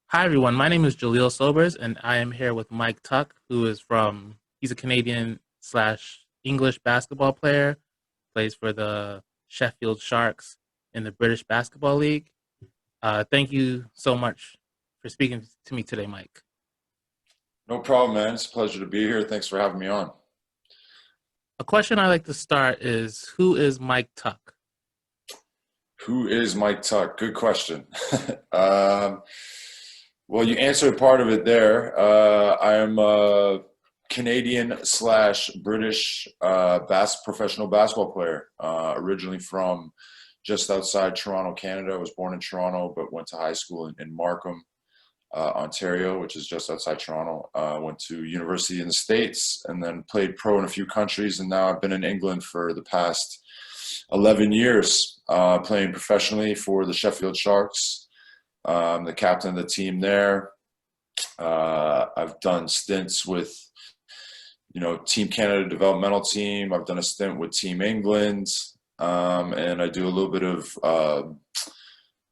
Hi everyone, my name is Jaleel Sobers, and I am here with Mike Tuck, he's a Canadian slash English basketball player, plays for the Sheffield Sharks in the British Basketball League. Thank you so much for speaking to me today, Mike. No problem, man. It's a pleasure to be here. Thanks for having me on. A question I like to start is, who is Mike Tuck? Who is Mike Tuck? Good question. um, well, you answered part of it there. I am a Canadian slash British professional basketball player, originally from just outside Toronto, Canada. I was born in Toronto, but went to high school in Markham, Ontario, which is just outside Toronto. Went to university in the States and then played pro in a few countries. And now I've been in England for the past 11 years, playing professionally for the Sheffield Sharks. The captain of the team there. I've done stints with, Team Canada developmental team. I've done a stint with Team England. And I do a little bit of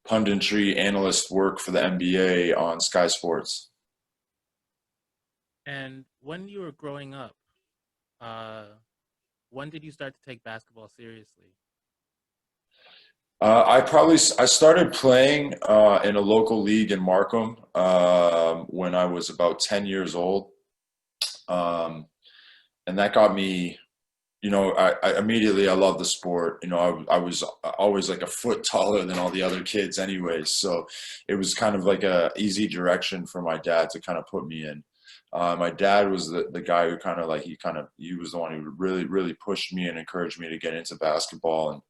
punditry analyst work for the NBA on Sky Sports. And when you were growing up, uh, when did you start to take basketball seriously? I started playing in a local league in Markham when I was about 10 years old, um, and that got me. I immediately I love the sport. I was always like a foot taller than all the other kids, anyways. So it was kind of like a easy direction for my dad to kind of put me in. My dad was the guy who he was the one who really pushed me and encouraged me to get into basketball. And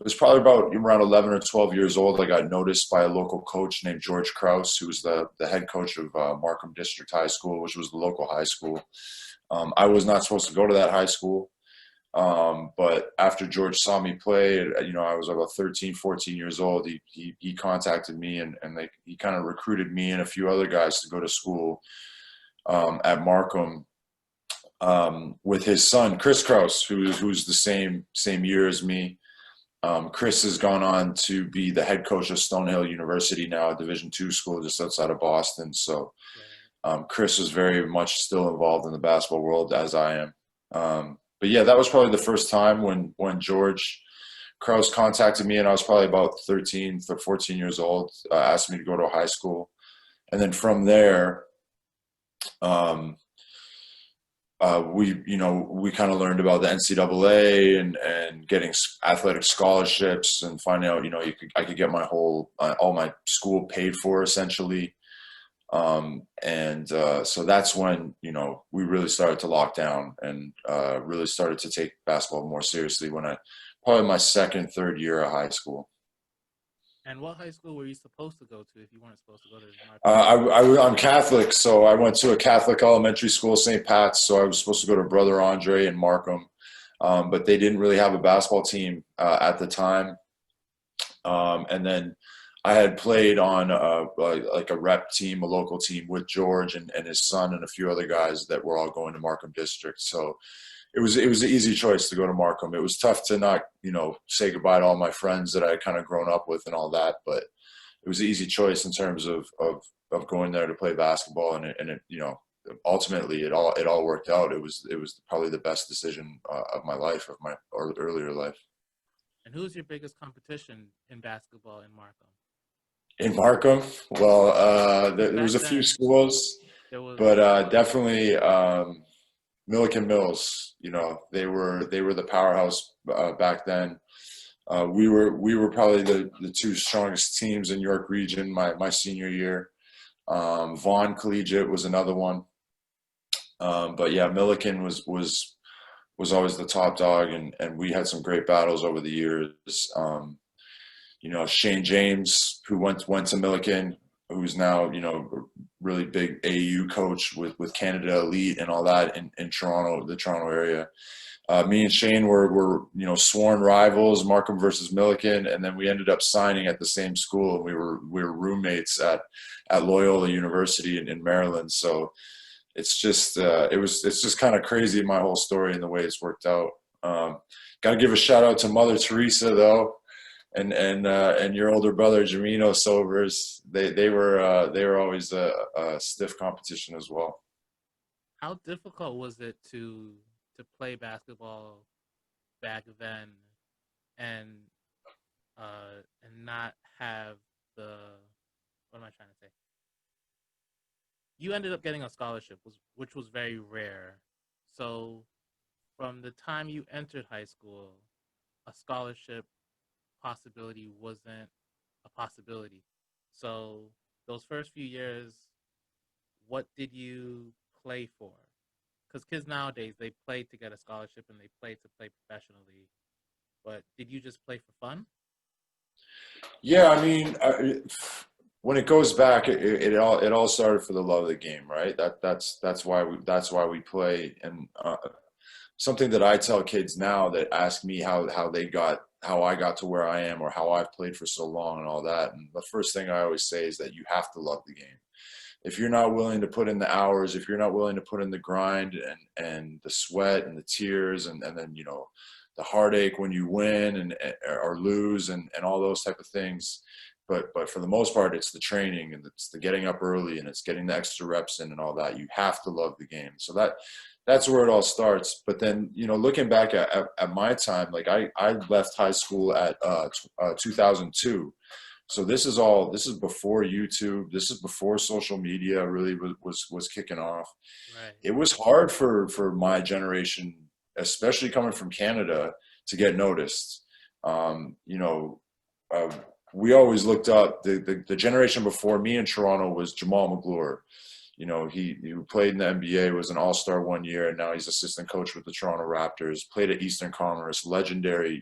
it was probably about around 11 or 12 years old. I got noticed by a local coach named George Kraus, who was the head coach of Markham District High School, which was the local high school. I was not supposed to go to that high school. But after George saw me play, I was about 13, 14 years old. He contacted me and he kind of recruited me and a few other guys to go to school at Markham with his son, Chris Kraus, who's the same year as me. Chris has gone on to be the head coach of Stonehill University now, a Division II school just outside of Boston. So Chris was very much still involved in the basketball world as I am. But yeah, that was probably the first time when George Kraus contacted me, and I was probably about 13 or 14 years old, asked me to go to a high school. And then from there, um, we kind of learned about the NCAA and getting athletic scholarships and finding out, I could get my all my school paid for essentially. So that's when, we really started to lock down and really started to take basketball more seriously probably my second, third year of high school. And what high school were you supposed to go to if you weren't supposed to go to Markham? I'm Catholic, so I went to a Catholic elementary school, St. Pat's. So I was supposed to go to Brother Andre in Markham, but they didn't really have a basketball team at the time. And then I had played on like a rep team, a local team with George and his son and a few other guys that were all going to Markham District. So it was an easy choice to go to Markham. It was tough to not, say goodbye to all my friends that I had kind of grown up with and all that, but it was an easy choice in terms of going there to play basketball. And ultimately it all worked out. It was probably the best decision of my life, of my earlier life. And who's your biggest competition in basketball in Markham? In Markham, well, Because there was back a few then schools, there was but definitely Milliken Mills. They were the powerhouse back then. We were probably the two strongest teams in York Region my senior year. Vaughan Collegiate was another one, but yeah, Milliken was always the top dog, and we had some great battles over the years. Shane James, who went to Milliken, who's now, a really big AU coach with Canada Elite and all that in Toronto, the Toronto area. Me and Shane were sworn rivals, Markham versus Milliken, and then we ended up signing at the same school, and we were roommates at Loyola University in Maryland. So it's just kind of crazy, my whole story and the way it's worked out. Got to give a shout out to Mother Teresa though. and your older brother Jamino Sobers. They were always a stiff competition as well. How difficult was it to play basketball back then and and not have the what am I trying to say? You ended up getting a scholarship, which was very rare. So from the time you entered high school, a scholarship possibility wasn't a possibility. So those first few years, what did you play for? Because kids nowadays they play to get a scholarship and they play to play professionally. But did you just play for fun? Yeah, I mean, when it goes back, it all started for the love of the game, right? That's why we play. And something that I tell kids now that ask me how I got to where I am or how I've played for so long and all that. And the first thing I always say is that you have to love the game. If you're not willing to put in the hours, if you're not willing to put in the grind and the sweat and the tears and then the heartache when you win or lose and all those type of things, but for the most part it's the training and it's the getting up early and it's getting the extra reps in and all that. You have to love the game. So that's where it all starts. But then looking back at my time, like I left high school at 2002. So this is before YouTube. This is before social media really was kicking off. Right. It was hard for my generation, especially coming from Canada, to get noticed. Um, you know, uh, we always looked up the generation before me in Toronto was Jamal McGlure. He played in the NBA, was an all-star one year, and now he's assistant coach with the Toronto Raptors. Played at Eastern Commerce, legendary,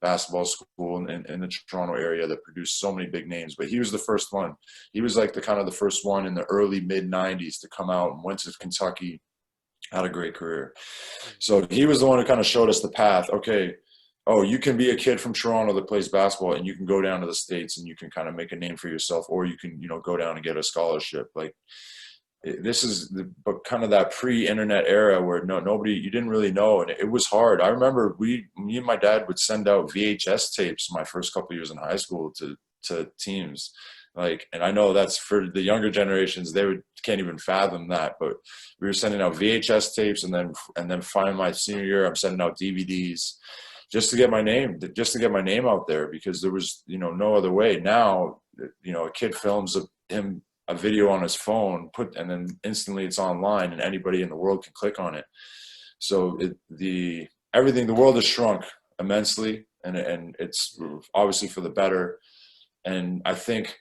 basketball school in the Toronto area that produced so many big names. But he was the first one. He was like the first one in the early mid '90s to come out and went to Kentucky, had a great career. Yeah. So he was the one who kind of showed us the path. Okay, oh, you can be a kid from Toronto that plays basketball, and you can go down to the States and you can kind of make a name for yourself, or you can, go down and get a scholarship. Like this is but kind of that pre-internet era where nobody, you didn't really know, and it was hard. I remember me and my dad would send out VHS tapes my first couple of years in high school to teams, like, and I know that's for the younger generations, can't even fathom that, but we were sending out VHS tapes, and then finally my senior year I'm sending out DVDs just to get my name out there, because there was no other way. Now a kid films him a video on his phone, and then instantly it's online and anybody in the world can click on it. So the world has shrunk immensely, and it's obviously for the better. And I think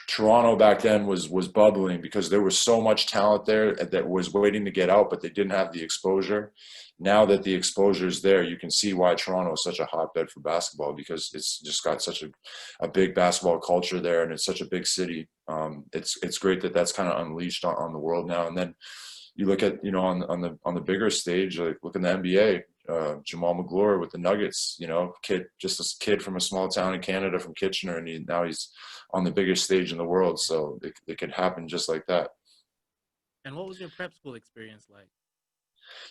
Toronto back then was bubbling because there was so much talent there that was waiting to get out, but they didn't have the exposure. Now that the exposure is there, you can see why Toronto is such a hotbed for basketball, because it's just got such a big basketball culture there, and it's such a big city. It's great that that's kind of unleashed on the world now. And then you look at on the bigger stage, like look in the NBA. Jamal McGlure with the Nuggets, just a kid from a small town in Canada, from Kitchener, and now he's on the biggest stage in the world. So it could happen just like that. And what was your prep school experience like?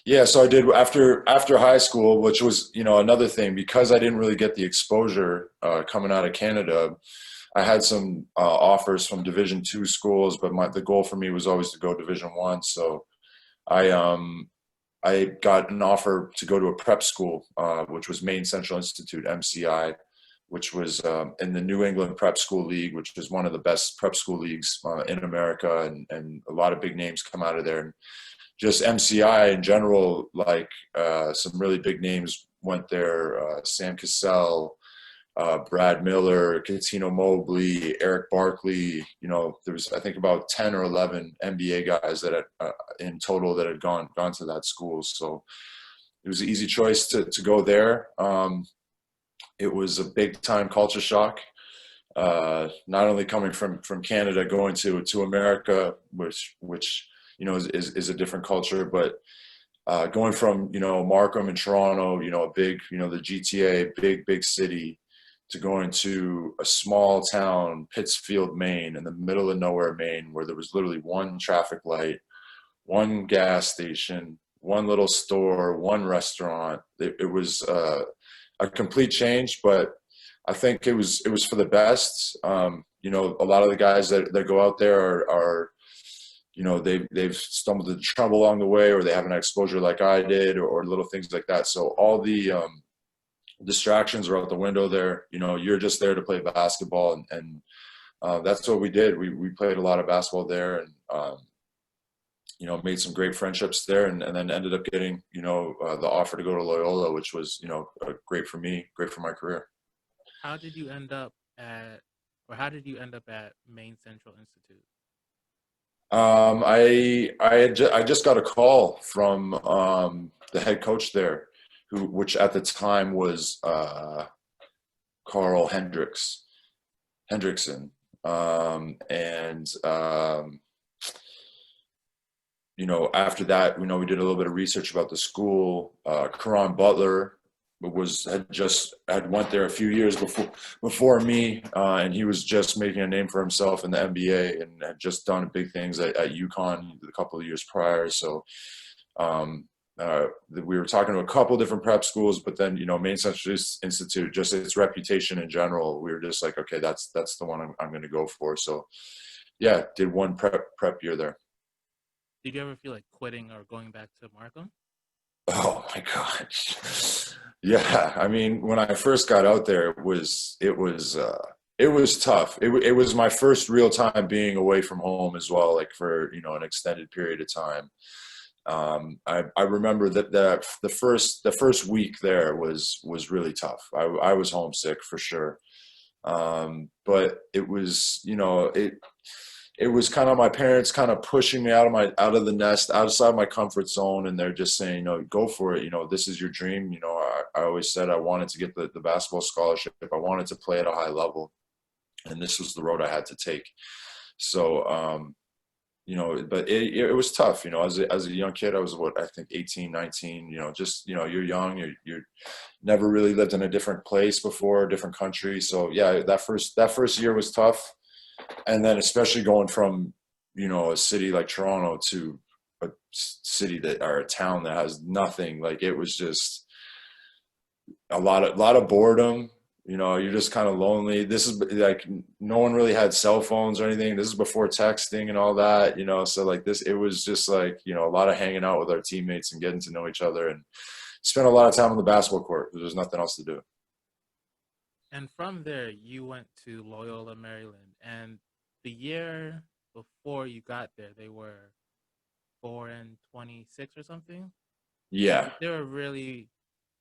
Yeah, so I did after high school, which was another thing, because I didn't really get the exposure coming out of Canada. I had some offers from Division II schools, but the goal for me was always to go Division I. So I got an offer to go to a prep school, which was Maine Central Institute, MCI, which was in the New England Prep School League, which is one of the best prep school leagues in America, and a lot of big names come out of there. And just MCI in general, like some really big names went there, Sam Cassell, Brad Miller, Katino Mobley, Eric Barkley. There was, I think, about 10 or 11 NBA guys that had, in total, that had gone to that school. So it was an easy choice to go there. It was a big time culture shock. Not only coming from Canada going to America, which is a different culture, but going from Markham and Toronto, a big the GTA, big city, to going to a small town, Pittsfield, Maine, in the middle of nowhere, Maine, where there was literally one traffic light, one gas station, one little store, one restaurant. It was a complete change, but I think it was for the best. You know, a lot of the guys that go out there are you know they've stumbled into trouble along the way, or they haven't had exposure like I did, or little things like that. So all the distractions are out the window there. You know, you're just there to play basketball, and that's what we did. We played a lot of basketball there, and you know, made some great friendships there, and then ended up getting, you know, the offer to go to Loyola, which was, you know, great for me, great for my career. How did you end up at, or how did you end up at Maine Central Institute? I just got a call from the head coach there, which at the time was Carl Hendrickson, and you know, after that, you know, we did a little bit of research about the school. Karan Butler had went there a few years before me, and he was just making a name for himself in the NBA and had just done big things at UConn a couple of years prior. So um, we were talking to a couple of different prep schools, but then, you know, Maine Central Institute, just its reputation in general, we were just like, okay, that's the one I'm going to go for. So yeah, did one prep year there. Did you ever feel like quitting or going back to Markham? Oh my gosh. Yeah, I mean, when I first got out there, it was tough. It was my first real time being away from home as well, like for, you know, an extended period of time. I remember that the first week there was really tough. I was homesick for sure. But it was, you know, it was kind of my parents kind of pushing me out of the nest, outside my comfort zone, and they're just saying, you know, go for it. You know, this is your dream. You know, I always said I wanted to get the basketball scholarship. I wanted to play at a high level, and this was the road I had to take. So, you know, but it was tough. You know, as a young kid, I was what, I think 18, 19. You know, just, you know, you're young. You're never really lived in a different place before, a different country. So yeah, that first year was tough, and then especially going from, you know, a city like Toronto to a city that, or a town that has nothing, like it was just a lot of boredom. You know, you're just kind of lonely. This is like, no one really had cell phones or anything. This is before texting and all that, you know. So like this, it was just like, you know, a lot of hanging out with our teammates and getting to know each other, and spent a lot of time on the basketball court because there's nothing else to do. And from there, you went to Loyola, Maryland. And the year before you got there, they were 4-26 or something. Yeah. Like they were really,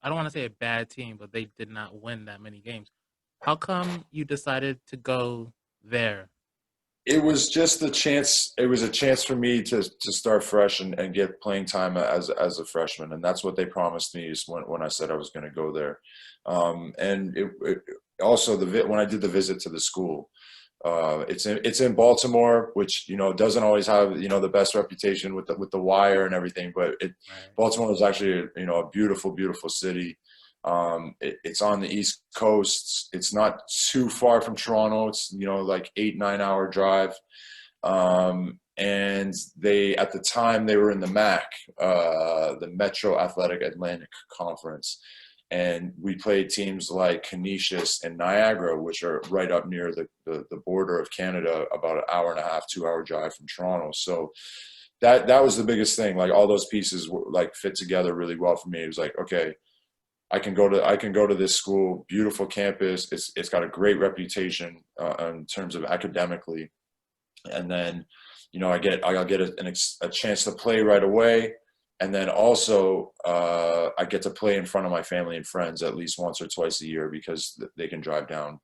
I don't want to say a bad team, but they did not win that many games. How come you decided to go there? It was just a chance. It was a chance for me to start fresh and get playing time as a freshman, and that's what they promised me is when I said I was going to go there. And also when I did the visit to the school, it's in Baltimore, which, you know, doesn't always have, you know, the best reputation with the wire and everything, but Right. Baltimore is actually, you know, a beautiful city. It's on the East Coast. It's not too far from Toronto. It's, you know, like 8, 9 hour drive. And they, at the time, they were in the MAC, the Metro Athletic Atlantic Conference. And we played teams like Canisius and Niagara, which are right up near the border of Canada, about an hour and a half, 2 hour drive from Toronto. So that was the biggest thing. Like all those pieces were like fit together really well for me. It was like, okay, I can go to this school, beautiful campus. It's got a great reputation in terms of academically, and then, you know, I'll get a chance to play right away, and then also I get to play in front of my family and friends at least once or twice a year because they can drive down,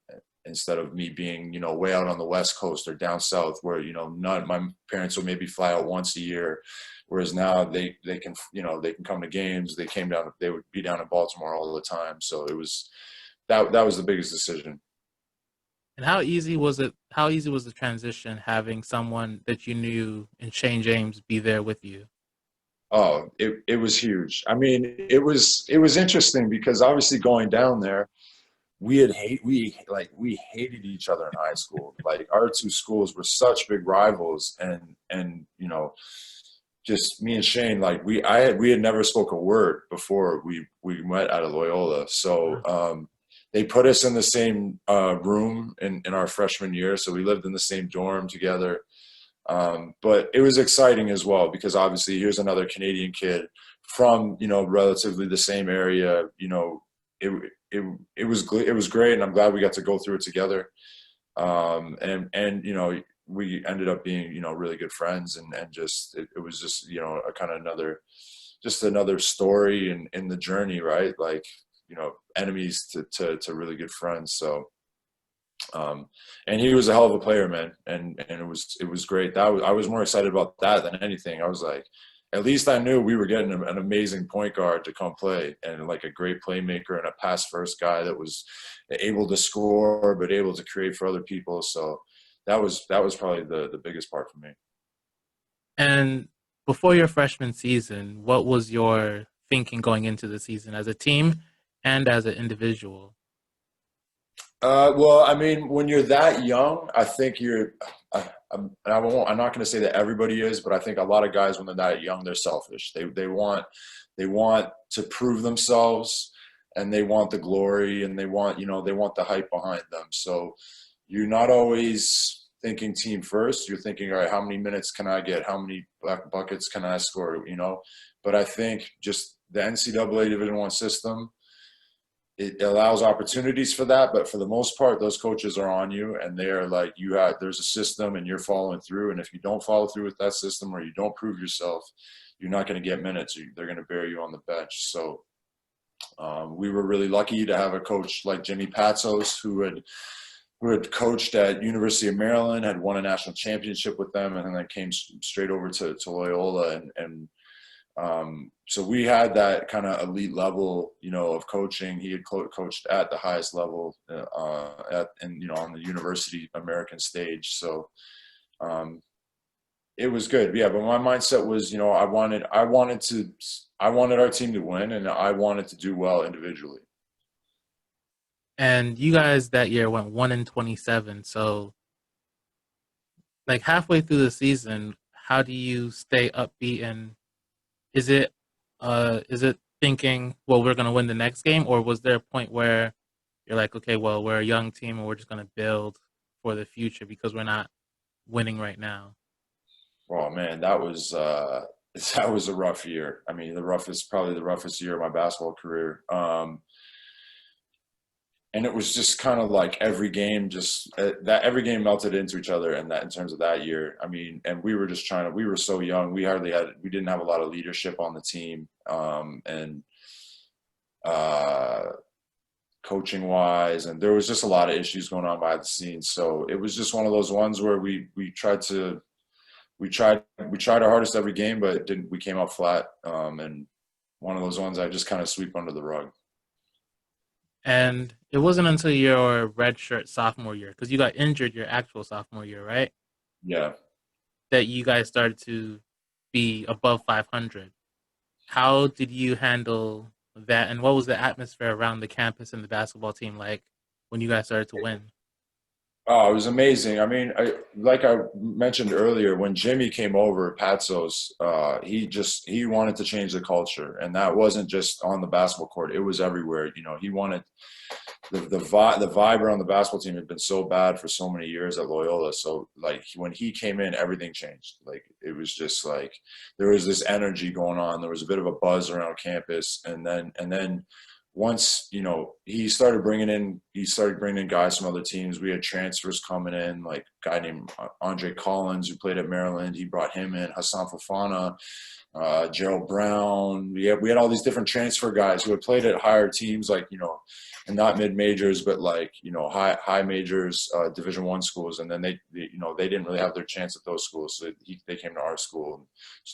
instead of me being, you know, way out on the West Coast or down south where, you know, not my parents would maybe fly out once a year. Whereas now they can, you know, they can come to games. They would be down in Baltimore all the time. So it was that was the biggest decision. And how easy was it? How easy was the transition having someone that you knew in Shane James be there with you? Oh, it was huge. I mean, it was interesting because obviously going down there, we hated each other in high school. Like our two schools were such big rivals, and you know, just me and Shane, like we had never spoke a word before we met at a Loyola. So they put us in the same room in our freshman year, so we lived in the same dorm together. But it was exciting as well because obviously here's another Canadian kid from relatively the same area. It it it was great, and I'm glad we got to go through it together. And we ended up being really good friends, and just it was just a kind of another story in the journey, right? Like enemies to really good friends. So and he was a hell of a player, man, and it was great. I was more excited about that than anything. I was like, at least I knew we were getting an amazing point guard to come play, and like a great playmaker and a pass first guy that was able to score but able to create for other people. So that was probably the biggest part for me. And before your freshman season, what was your thinking going into the season as a team and as an individual? Well, I mean, when you're that young, I think you're. I'm not going to say that everybody is, but I think a lot of guys when they're that young, they're selfish. They want to prove themselves, and they want the glory, and they want the hype behind them. So you're not always thinking team first. You're thinking, all right, how many minutes can I get? How many buckets can I score? But I think just the NCAA Division One system, it allows opportunities for that, but for the most part, those coaches are on you, and they're like, there's a system, and you're following through. And if you don't follow through with that system, or you don't prove yourself, you're not going to get minutes. They're going to bury you on the bench. So we were really lucky to have a coach like Jimmy Patsos, who had coached at University of Maryland, had won a national championship with them, and then came straight over to Loyola, and so we had that kind of elite level, of coaching. He had coached at the highest level, on the university American stage. So it was good, yeah. But my mindset was, I wanted our team to win, and I wanted to do well individually. And you guys that year went 1-27. So, like halfway through the season, how do you stay upbeat? And is it, is it thinking, well, we're gonna win the next game, or was there a point where you're like, okay, well, we're a young team and we're just gonna build for the future because we're not winning right now? Oh man, that was that was a rough year. I mean, probably the roughest year of my basketball career. And it was just kind of like every game just that every game melted into each other, and that in terms of that year, I mean, and we were just we were so young, we didn't have a lot of leadership on the team, and uh coaching wise, and there was just a lot of issues going on behind the scenes. So it was just one of those ones where we tried our hardest every game, but didn't we came out flat, and one of those ones I just kind of sweep under the rug. And it wasn't until your redshirt sophomore year, because you got injured your actual sophomore year, right? Yeah. That you guys started to be above 500. How did you handle that? And what was the atmosphere around the campus and the basketball team like when you guys started to win? Oh, it was amazing. I mean, like I mentioned earlier, when Jimmy came over, Patsos, he wanted to change the culture, and that wasn't just on the basketball court; it was everywhere. He wanted the vibe around the basketball team had been so bad for so many years at Loyola. So like when he came in, everything changed. Like it was just like there was this energy going on. There was a bit of a buzz around campus, and then once he started bringing in guys from other teams. We had transfers coming in, like a guy named Andre Collins who played at Maryland. He brought him in. Hassan Fofana, Gerald Brown. We had all these different transfer guys who had played at higher teams, like and not mid majors, but like high majors, Division One schools. And then they didn't really have their chance at those schools, so they came to our school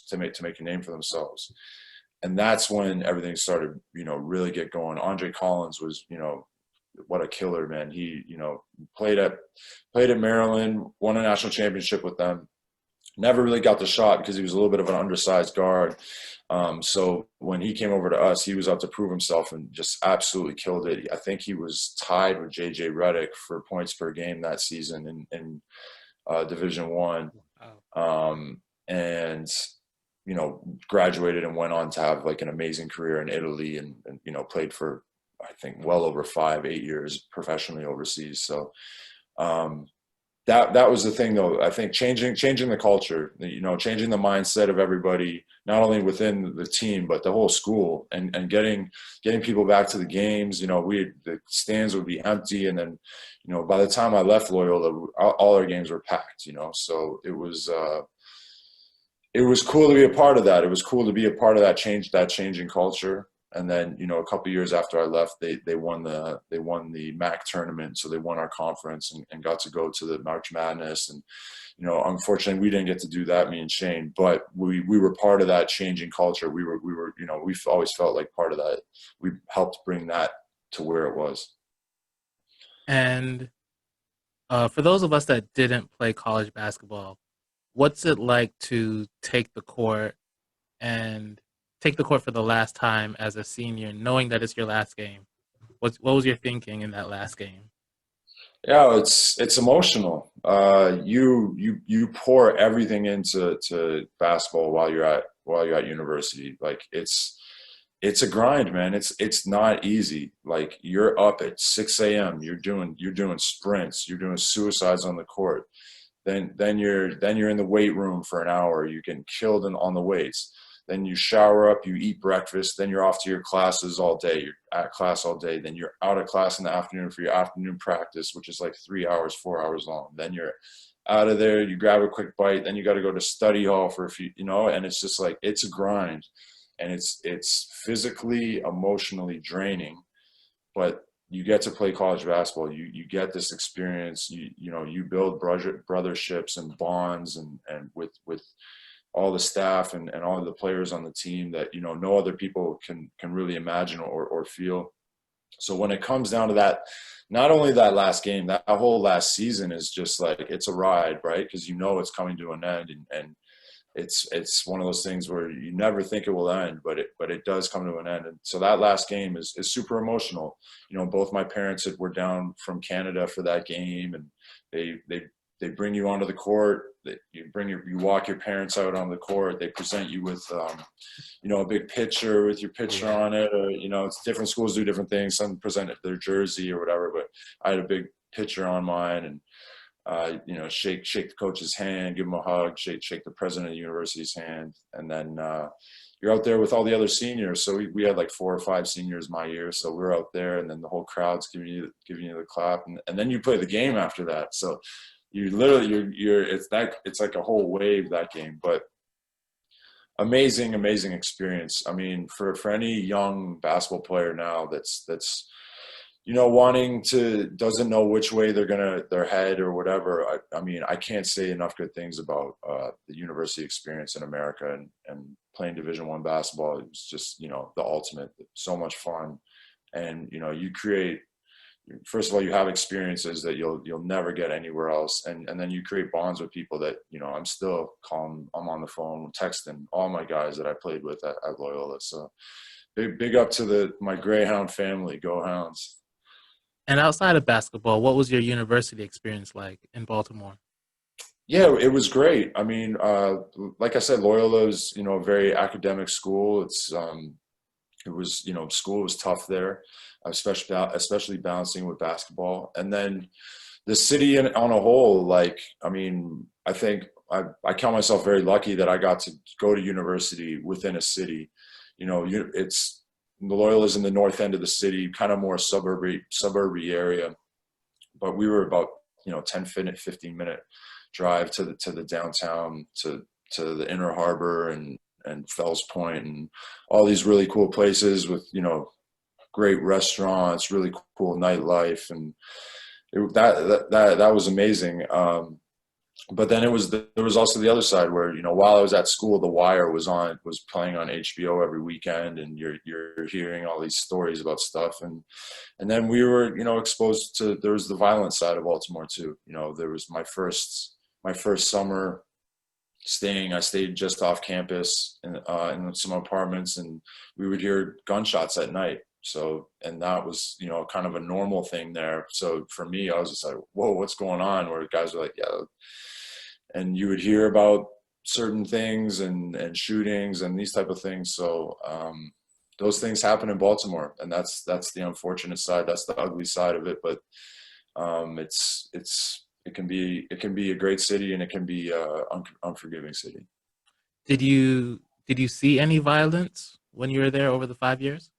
to make a name for themselves. And that's when everything started, really get going. Andre Collins was, what a killer, man. He, played at Maryland, won a national championship with them. Never really got the shot because he was a little bit of an undersized guard. So when he came over to us, he was out to prove himself and just absolutely killed it. I think he was tied with JJ Redick for points per game that season in Division One. Wow. And graduated and went on to have like an amazing career in Italy, and played for I think well over 5, 8 years professionally overseas. So um, that was the thing, though. I think changing the culture, changing the mindset of everybody, not only within the team but the whole school, and getting people back to the games. The stands would be empty, and then by the time I left Loyola, all our games were packed. So it was cool to be a part of that. It was cool to be a part of that changing culture. And then, a couple of years after I left, they won the MAC tournament, so they won our conference and got to go to the March Madness. And unfortunately, we didn't get to do that, me and Shane, but we were part of that changing culture. We've always felt like part of that. We helped bring that to where it was. And for those of us that didn't play college basketball, what's it like to and take the court for the last time as a senior, knowing that it's your last game? What was your thinking in that last game? Yeah, it's emotional. You pour everything into basketball while you're at university. Like it's a grind, man. It's not easy. Like you're up at 6 a.m. You're doing sprints. You're doing suicides on the court. Then you're in the weight room for an hour. You're getting killed on the weights. Then you shower up, you eat breakfast, then you're off to your classes all day. You're at class all day. Then you're out of class in the afternoon for your afternoon practice, which is like 3 hours, 4 hours long. Then you're out of there, you grab a quick bite, then you got to go to study hall for a few, and it's just like, it's a grind, and it's physically, emotionally draining, but you get to play college basketball. You get this experience. You build brotherships and bonds, and with all the staff and all of the players on the team that no other people can really imagine or feel. So when it comes down to that, not only that last game, that whole last season is just like, it's a ride, right? Because it's coming to an end, and it's one of those things where you never think it will end, but it does come to an end. And so that last game is super emotional. Both my parents were down from Canada for that game, and they bring you onto the court. You walk your parents out on the court. They present you with a big picture with your picture Yeah. on it, or it's different schools do different things. Some present their jersey or whatever, but I had a big picture on mine, and shake the coach's hand, give him a hug, shake the president of the university's hand, and then you're out there with all the other seniors. So we had like 4 or 5 seniors my year, so we're out there, and then the whole crowd's giving you the clap, and then you play the game after that. So you literally it's like a whole wave, that game. But amazing experience. I mean, for any young basketball player now that's wanting to, doesn't know which way their head or whatever. I mean, I can't say enough good things about the university experience in America, and playing Division I basketball. It was just the ultimate. So much fun, and you create. First of all, you have experiences that you'll never get anywhere else, and then you create bonds with people that I'm still calling. I'm on the phone texting all my guys that I played with at Loyola. So big up to my Greyhound family. Go Hounds. And outside of basketball, what was your university experience like in Baltimore? Yeah, it was great. I mean, like I said, Loyola is, a very academic school. It was, school was tough there, especially balancing with basketball. And then the city on a whole, like, I mean, I think I count myself very lucky that I got to go to university within a city. It's Loyola's in the north end of the city, kind of more suburby area, but we were about 10-15 minute drive to the downtown, to the Inner Harbor and Fells Point, and all these really cool places with great restaurants, really cool nightlife, and that was amazing. But then there was also the other side where while I was at school, The Wire was playing on HBO every weekend, and you're hearing all these stories about stuff, and then we were exposed to, there was the violent side of Baltimore too. There was my first summer I stayed just off campus in some apartments, and we would hear gunshots at night. So, and that was, kind of a normal thing there. So for me, I was just like, whoa, what's going on? Where guys were like, yeah. And you would hear about certain things and shootings and these type of things. So those things happen in Baltimore, and that's the unfortunate side. That's the ugly side of it. But it can be a great city, and it can be a unforgiving city. Did you see any violence when you were there over the 5 years?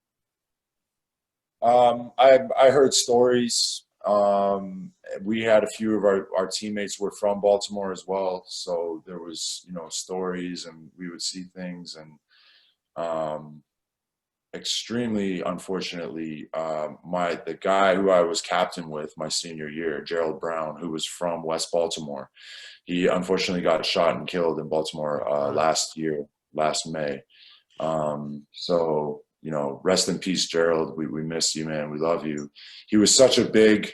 I heard stories. We had a few of our teammates were from Baltimore as well, so there was stories, and we would see things, and um, extremely unfortunately, the guy who I was captain with my senior year, Gerald Brown, who was from West Baltimore, he unfortunately got shot and killed in Baltimore Wow. last year, last May. So, rest in peace, Gerald. We miss you, man. We love you. He was such a big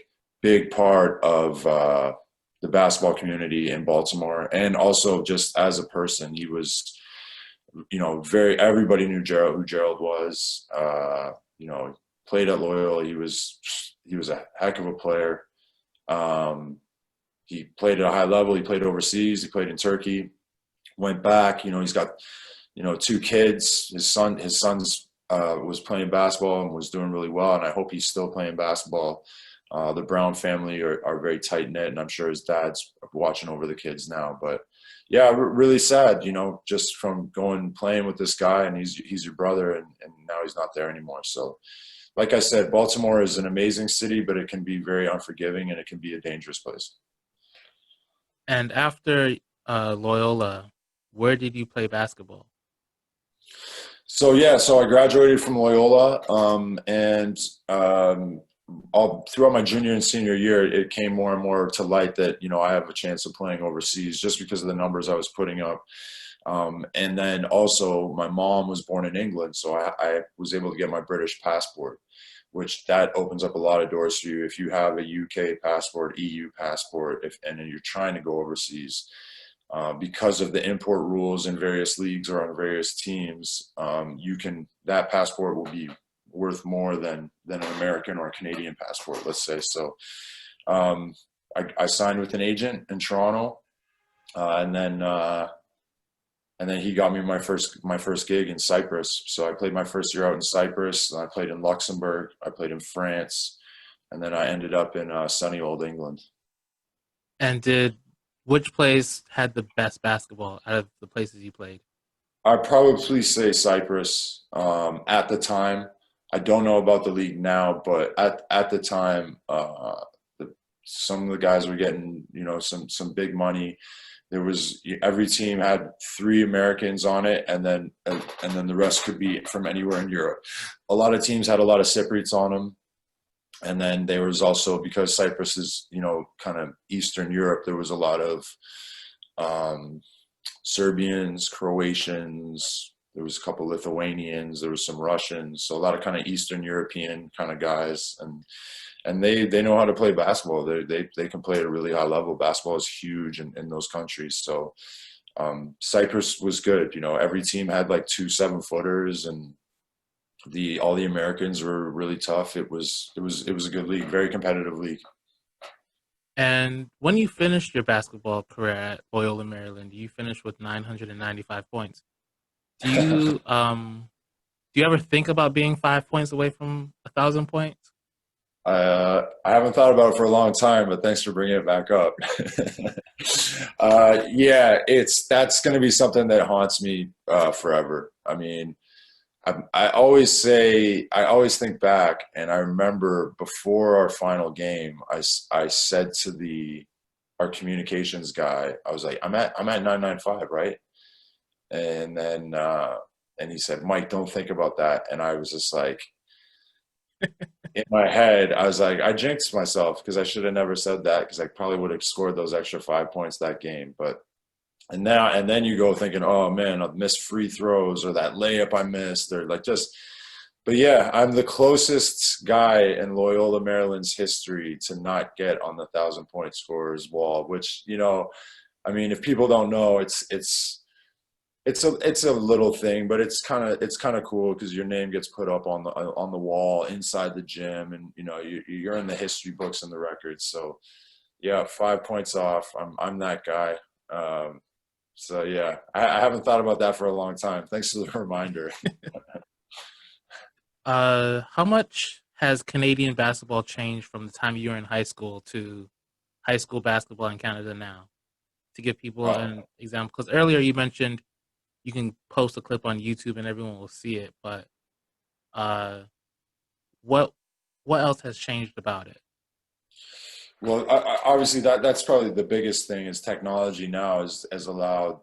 part of the basketball community in Baltimore, and also just as a person. He was, everybody knew Gerald, who Gerald was. Played at Loyola. He was a heck of a player. He played at a high level. He played overseas. He played in Turkey. Went back. He's got two kids. His son's was playing basketball and was doing really well, and I hope he's still playing basketball. The Brown family are very tight knit, and I'm sure his dad's watching over the kids now. But yeah, really sad, just from going playing with this guy, and he's your brother, and now he's not there anymore. So, like I said, Baltimore is an amazing city, but it can be very unforgiving, and it can be a dangerous place. And after Loyola, where did you play basketball? So yeah, so I graduated from Loyola, and all throughout my junior and senior year, it came more and more to light that I have a chance of playing overseas just because of the numbers I was putting up. And then also, my mom was born in England, so I was able to get my British passport, which that opens up a lot of doors for you if you have a UK passport, EU passport, and then you're trying to go overseas. Because of the import rules in various leagues or on various teams, that passport will be worth more than an American or a Canadian passport, let's say. So um, I signed with an agent in Toronto, and then he got me my first gig in Cyprus. So I played my first year out in Cyprus, and I played in Luxembourg, I played in France, and then I ended up in sunny old England. And did which place had the best basketball out of the places you played? I'd probably say Cyprus at the time. I don't know about the league now, but at the time, some of the guys were getting some big money. There was every team had three Americans on it, and then the rest could be from anywhere in Europe. A lot of teams had a lot of Cypriots on them, and then there was also, because Cyprus is kind of Eastern Europe, there was a lot of um, Serbians, Croatians. There was a couple Lithuanians. There was some Russians. So a lot of kind of Eastern European kind of guys, and they know how to play basketball. They can play at a really high level. Basketball is huge in those countries. So Cyprus was good. Every team had like two 7-footers, and all the Americans were really tough. It was a good league, very competitive league. And when you finished your basketball career at Loyola Maryland, you finished with 995 points. Do you do you ever think about being 5 points away from 1,000 points? I haven't thought about it for a long time, but thanks for bringing it back up. Yeah, that's going to be something that haunts me forever. I mean, I always think back, and I remember before our final game, I said to our communications guy, I was like, I'm at 995, right? And then and he said, Mike, don't think about that. And I was just like, in my head, I was like, I jinxed myself because I should have never said that, because I probably would have scored those extra 5 points that game. But and then you go thinking, oh man, I've missed free throws, or that layup I missed, or like just. But yeah, I'm the closest guy in Loyola Maryland's history to not get on the 1,000 point scorers wall. Which, I mean, if people don't know, it's a little thing, but it's kind of cool because your name gets put up on the wall inside the gym, and you're in the history books and the records. So yeah, 5 points off. I'm that guy. So yeah, I haven't thought about that for a long time. Thanks for the reminder. How much has Canadian basketball changed from the time you were in high school to high school basketball in Canada now? To give people Uh, an example, because earlier you mentioned you can post a clip on YouTube and everyone will see it, but uh, what what else has changed about it? well, obviously that's probably the biggest thing is technology now has allowed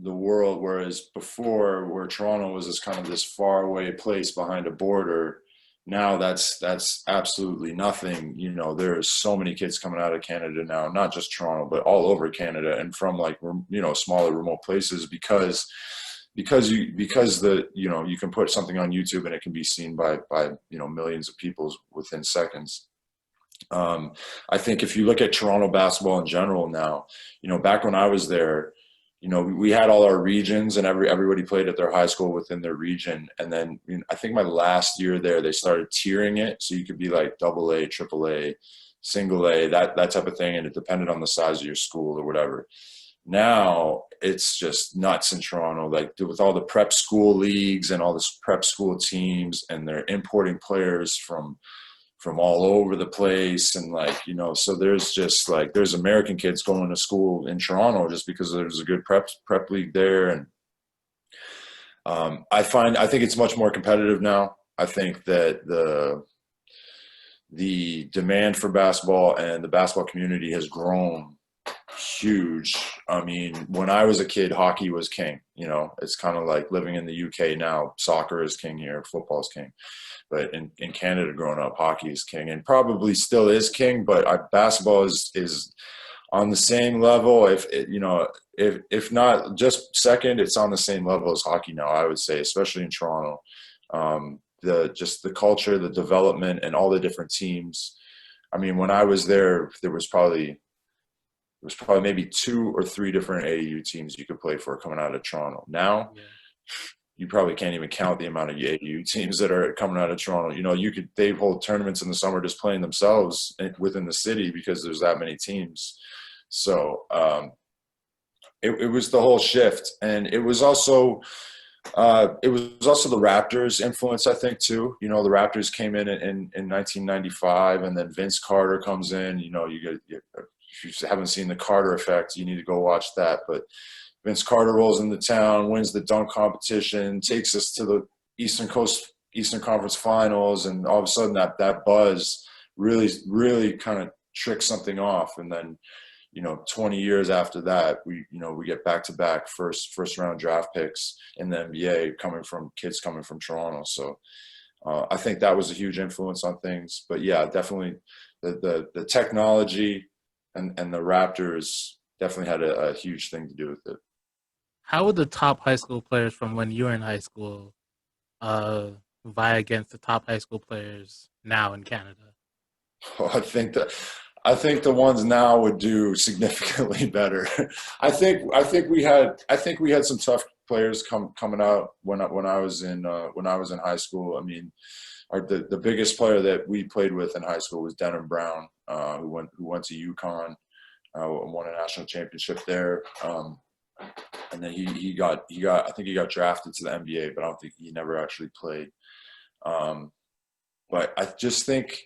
the world, whereas before where Toronto was this kind of this far away place behind a border, now that's absolutely nothing. You know, there's so many kids coming out of Canada now, not just Toronto, but all over Canada and from like smaller remote places because the you can put something on YouTube and it can be seen by millions of people within seconds. Um, I think if you look at Toronto basketball in general now, back when I was there, we had all our regions and everybody played at their high school within their region. And then I think my last year there, they started tiering it. So you could be like double A, triple A, single A, that type of thing. And it depended on the size of your school or whatever. Now it's just nuts in Toronto, like with all the prep school leagues and all this prep school teams, and they're importing players from all over the place. And so there's just like there's American kids going to school in Toronto just because there's a good prep league there. And I think it's much more competitive now. I think that the demand for basketball and the basketball community has grown huge. I mean, when I was a kid, hockey was king. It's kind of like living in the UK now. Soccer is king here, football is king. But in Canada, growing up, hockey is king, and probably still is king. But basketball is on the same level. If not just second, it's on the same level as hockey now. I would say, especially in Toronto, the culture, the development, and all the different teams. I mean, when I was there, there was probably maybe two or three different AAU teams you could play for coming out of Toronto. Now Yeah. you probably can't even count the amount of AAU teams that are coming out of Toronto. They hold tournaments in the summer just playing themselves within the city because there's that many teams. So it was the whole shift, and it was also the Raptors influence, I think, too. The Raptors came in 1995, and then Vince Carter comes in. If you haven't seen the Carter Effect, you need to go watch that. But Vince Carter rolls into town, wins the dunk competition, takes us to the Eastern Conference Finals, and all of a sudden that buzz really kind of tricks something off. And then 20 years after that, we get back-to-back first round draft picks in the NBA kids coming from Toronto. So I think that was a huge influence on things. But yeah, definitely the technology and the Raptors definitely had a huge thing to do with it. How would the top high school players from when you were in high school vie against the top high school players now in Canada? Well, I think the ones now would do significantly better. I think we had some tough players coming out when I was in high school. I mean, the biggest player that we played with in high school was Denham Brown, who went to UConn, won a national championship there. And then I think he got drafted to the NBA, but I don't think he never actually played. But I just think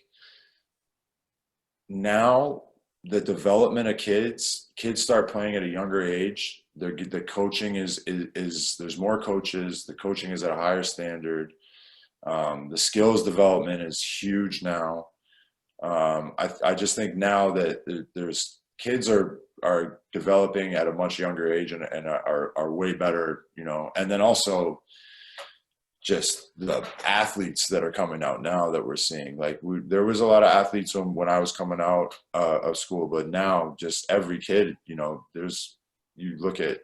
now the development of kids start playing at a younger age. The coaching is there's more coaches. The coaching is at a higher standard. The skills development is huge now. I just think now that there's kids are developing at a much younger age and are way better, and then also just the athletes that are coming out now that we're seeing. Like there was a lot of athletes when I was coming out of school, but now just every kid, you look at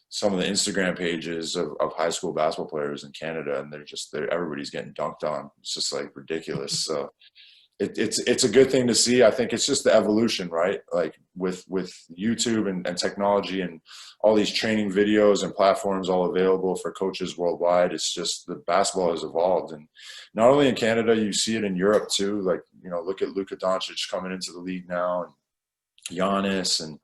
some of the Instagram pages of high school basketball players in Canada, and everybody's getting dunked on. It's just like ridiculous. So it's a good thing to see. I think it's just the evolution, right? Like with YouTube and technology and all these training videos and platforms all available for coaches worldwide. It's just the basketball has evolved, and not only in Canada, you see it in Europe too. Like look at Luka Doncic coming into the league now, and Giannis and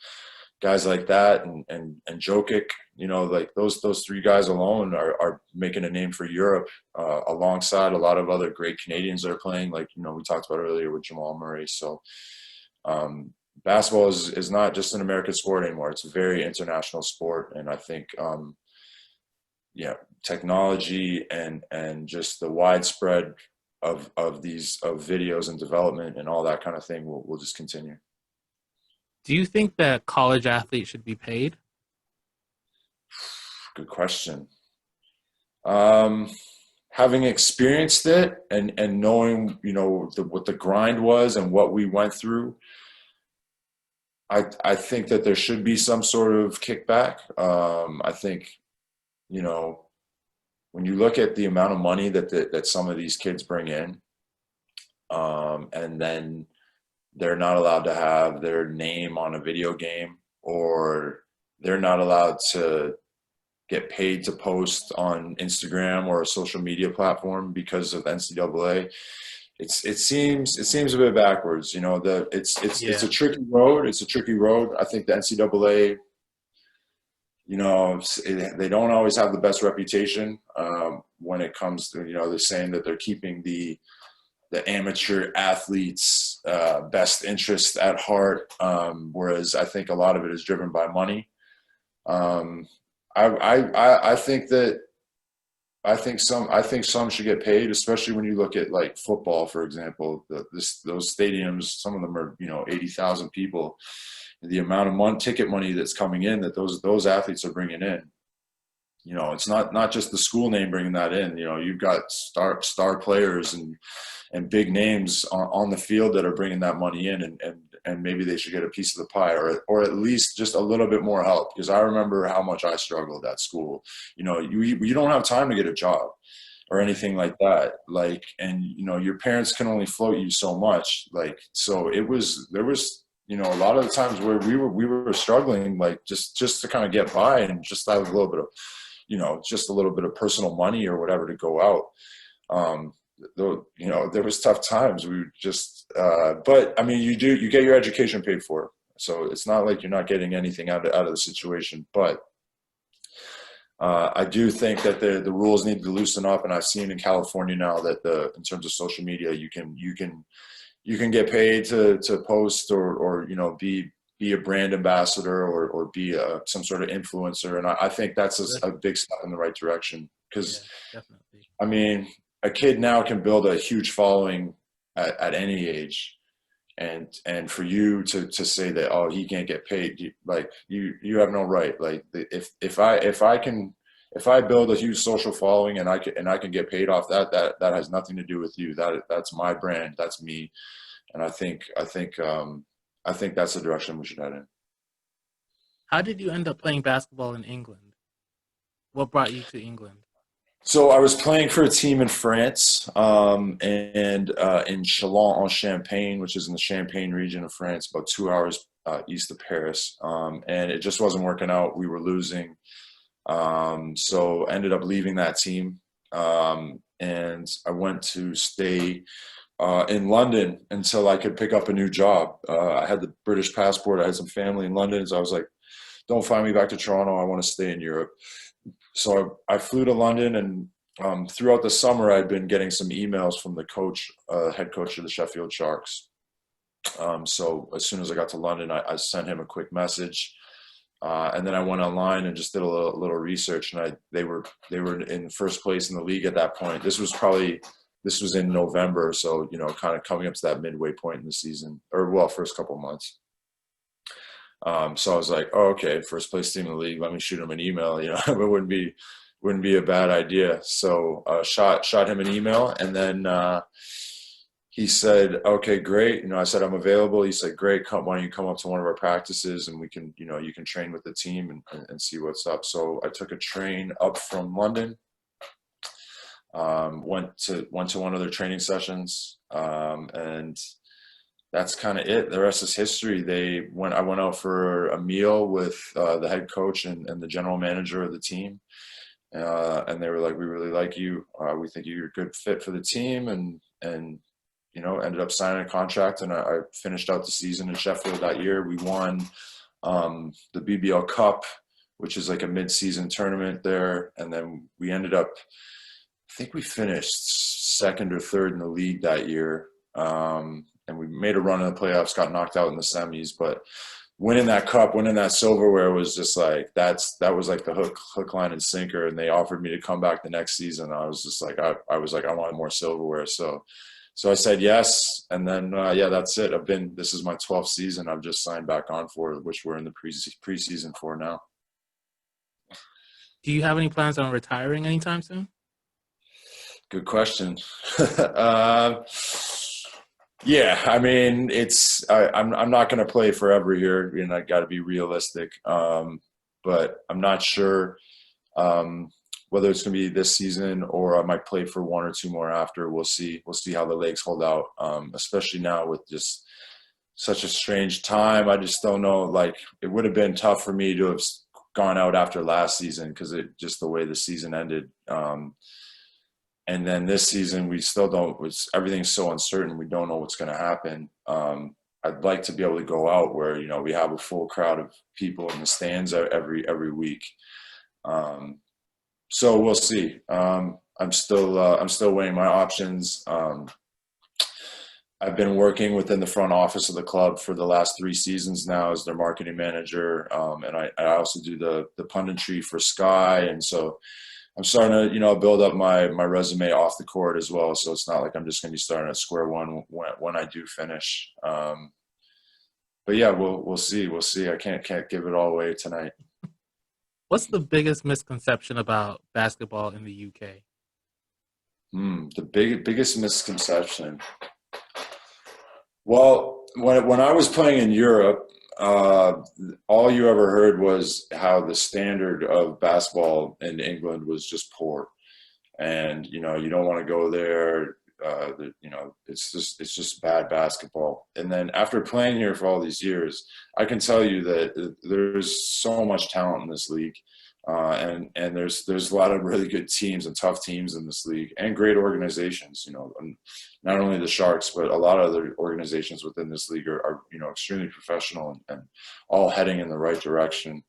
guys like that, and Jokic, like those three guys alone are making a name for Europe, alongside a lot of other great Canadians that are playing, like, we talked about earlier with Jamal Murray. So basketball is not just an American sport anymore. It's a very international sport. And I think, yeah, technology and just the widespread of these of videos and development and all that kind of thing will just continue. Do you think that college athletes should be paid? Good question. Um, Having experienced it and knowing, what the grind was and what we went through, I think that there should be some sort of kickback. I think, you know, when you look at the amount of money that some of these kids bring in, and then they're not allowed to have their name on a video game, or they're not allowed to get paid to post on Instagram or a social media platform because of NCAA. It seems a bit backwards. It's a Yeah, tricky road. It's a tricky road. I think the NCAA, they don't always have the best reputation, when it comes to, they're saying that they're keeping the amateur athletes' best interest at heart, whereas I think a lot of it is driven by money. Um, I think that I think some should get paid, especially when you look at like football, for example. Those stadiums, some of them are 80,000 people. The amount of ticket money that's coming in that those athletes are bringing in. It's not just the school name bringing that in. You've got star players and big names on the field that are bringing that money in, and maybe they should get a piece of the pie, or at least just a little bit more help, because I remember how much I struggled at school. You don't have time to get a job or anything like that, and your parents can only float you so much, so there was a lot of the times where we were struggling, just to kind of get by and just have a little bit of just a little bit of personal money or whatever to go out. Though there was tough times. We just but I mean, you get your education paid for, so it's not like you're not getting anything out of the situation. But I do think that the rules need to loosen up, and I've seen in California now that in terms of social media, you can get paid to post, or be a brand ambassador, or be some sort of influencer. And I think that's good. a big step in the right direction, because Yeah, definitely. I mean, a kid now can build a huge following at any age, and for you to say that, oh, he can't get paid, you have no right. Like, if I build a huge social following and I can get paid off that has nothing to do with you. That's my brand. That's me. And I think that's the direction we should head in. How did you end up playing basketball in England? What brought you to England? So I was playing for a team in France, and in Chalon-en-Champagne, which is in the Champagne region of France, about 2 hours east of Paris. And it just wasn't working out. We were losing. So I ended up leaving that team. And I went to stay in London until I could pick up a new job. I had the British passport. I had some family in London. So I was like, don't find me back to Toronto. I want to stay in Europe. So I flew to London, and throughout the summer, I'd been getting some emails from the head coach of the Sheffield Sharks. So as soon as I got to London, I sent him a quick message, and then I went online and just did a little research. And they were in first place in the league at that point. This was in November, so kind of coming up to that midway point in the season, or well, first couple months. So I was like, oh, okay, first place team in the league. Let me shoot him an email. It wouldn't be a bad idea. So shot him an email, and then he said, okay, great. I said, I'm available. He said, great. Why don't you come up to one of our practices, and we can, you can train with the team and see what's up. So I took a train up from London. Went to one of their training sessions, and that's kind of it. The rest is history. I went out for a meal with the head coach and the general manager of the team, and they were like, "We really like you. We think you're a good fit for the team," and ended up signing a contract. And I finished out the season in Sheffield that year. We won the BBL Cup, which is like a mid-season tournament there. And then we ended up, I think we finished second or third in the league that year. And we made a run in the playoffs, got knocked out in the semis, but winning that cup, winning that silverware was just like, that was like the hook, line and sinker. And they offered me to come back the next season. I was just like, I was like, I wanted more silverware. So I said yes, and then yeah, that's it. This is my 12th season. I've just signed back on for, which we're in the preseason for now. Do you have any plans on retiring anytime soon? Good question. uh, yeah, I mean, I'm not going to play forever here. I got to be realistic. But I'm not sure whether it's going to be this season or I might play for one or two more after. We'll see. We'll see how the legs hold out, especially now with just such a strange time. I just don't know. Like, it would have been tough for me to have gone out after last season because it just the way the season ended. And then this season, we still don't. Everything's so uncertain. We don't know what's going to happen. I'd like to be able to go out where we have a full crowd of people in the stands every week. So we'll see. I'm still weighing my options. I've been working within the front office of the club for the last 3 seasons now as their marketing manager, and I also do the punditry for Sky, and so I'm starting to build up my resume off the court as well. So it's not like I'm just going to be starting at square one when I do finish. But yeah, we'll see. We'll see. I can't give it all away tonight. What's the biggest misconception about basketball in the UK? The biggest misconception. Well, when I was playing in Europe, all you ever heard was how the standard of basketball in England was just poor, and you don't want to go there. It's just bad basketball. And then after playing here for all these years, I can tell you that there's so much talent in this league, and there's a lot of really good teams and tough teams in this league, and great organizations. And not only the Sharks, but a lot of other organizations within this league are extremely professional and all heading in the right direction.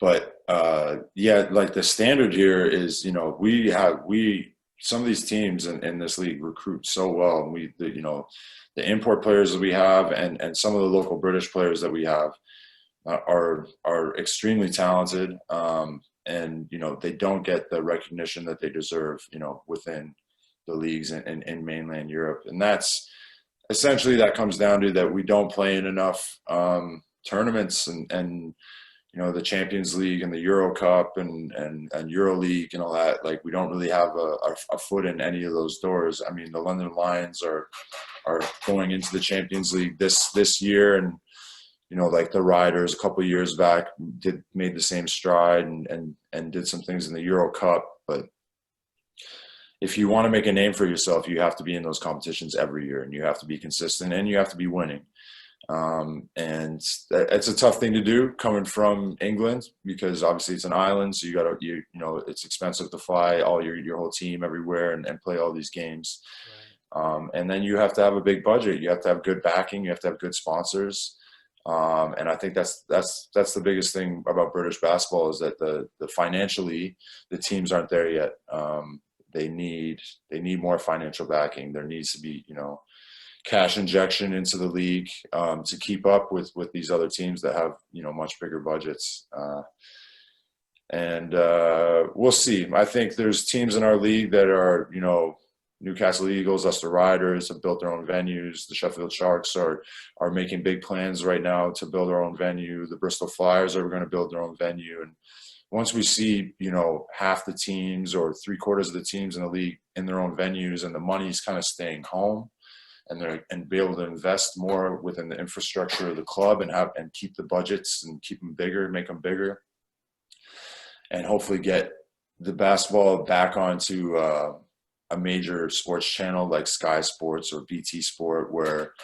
But yeah, like the standard here is, some of these teams in this league recruit so well, and the import players that we have and some of the local British players that we have are extremely talented, and they don't get the recognition that they deserve, within the leagues in mainland Europe, and that's essentially that comes down to that we don't play in enough tournaments and the Champions League and the Euro Cup and Euro League and all that. Like, we don't really have a foot in any of those doors. I mean, the London Lions are going into the Champions League this year, and like the Riders a couple of years back made the same stride and did some things in the Euro Cup. But if you want to make a name for yourself, you have to be in those competitions every year, and you have to be consistent, and you have to be winning. And it's a tough thing to do coming from England, because obviously it's an island, so it's expensive to fly all your whole team everywhere and play all these games. Right. And then you have to have a big budget. You have to have good backing. You have to have good sponsors. And I think that's the biggest thing about British basketball is that the financially the teams aren't there yet. They need more financial backing. There needs to be cash injection into the league to keep up with these other teams that have much bigger budgets. And we'll see. I think there's teams in our league that are Newcastle Eagles, us the Riders have built their own venues. The Sheffield Sharks are making big plans right now to build their own venue. The Bristol Flyers are going to build their own venue. And once we see, half the teams or 3/4 of the teams in the league in their own venues, and the money's kind of staying home, and be able to invest more within the infrastructure of the club and keep the budgets and keep them bigger, make them bigger, and hopefully get the basketball back onto a major sports channel like Sky Sports or BT Sport, where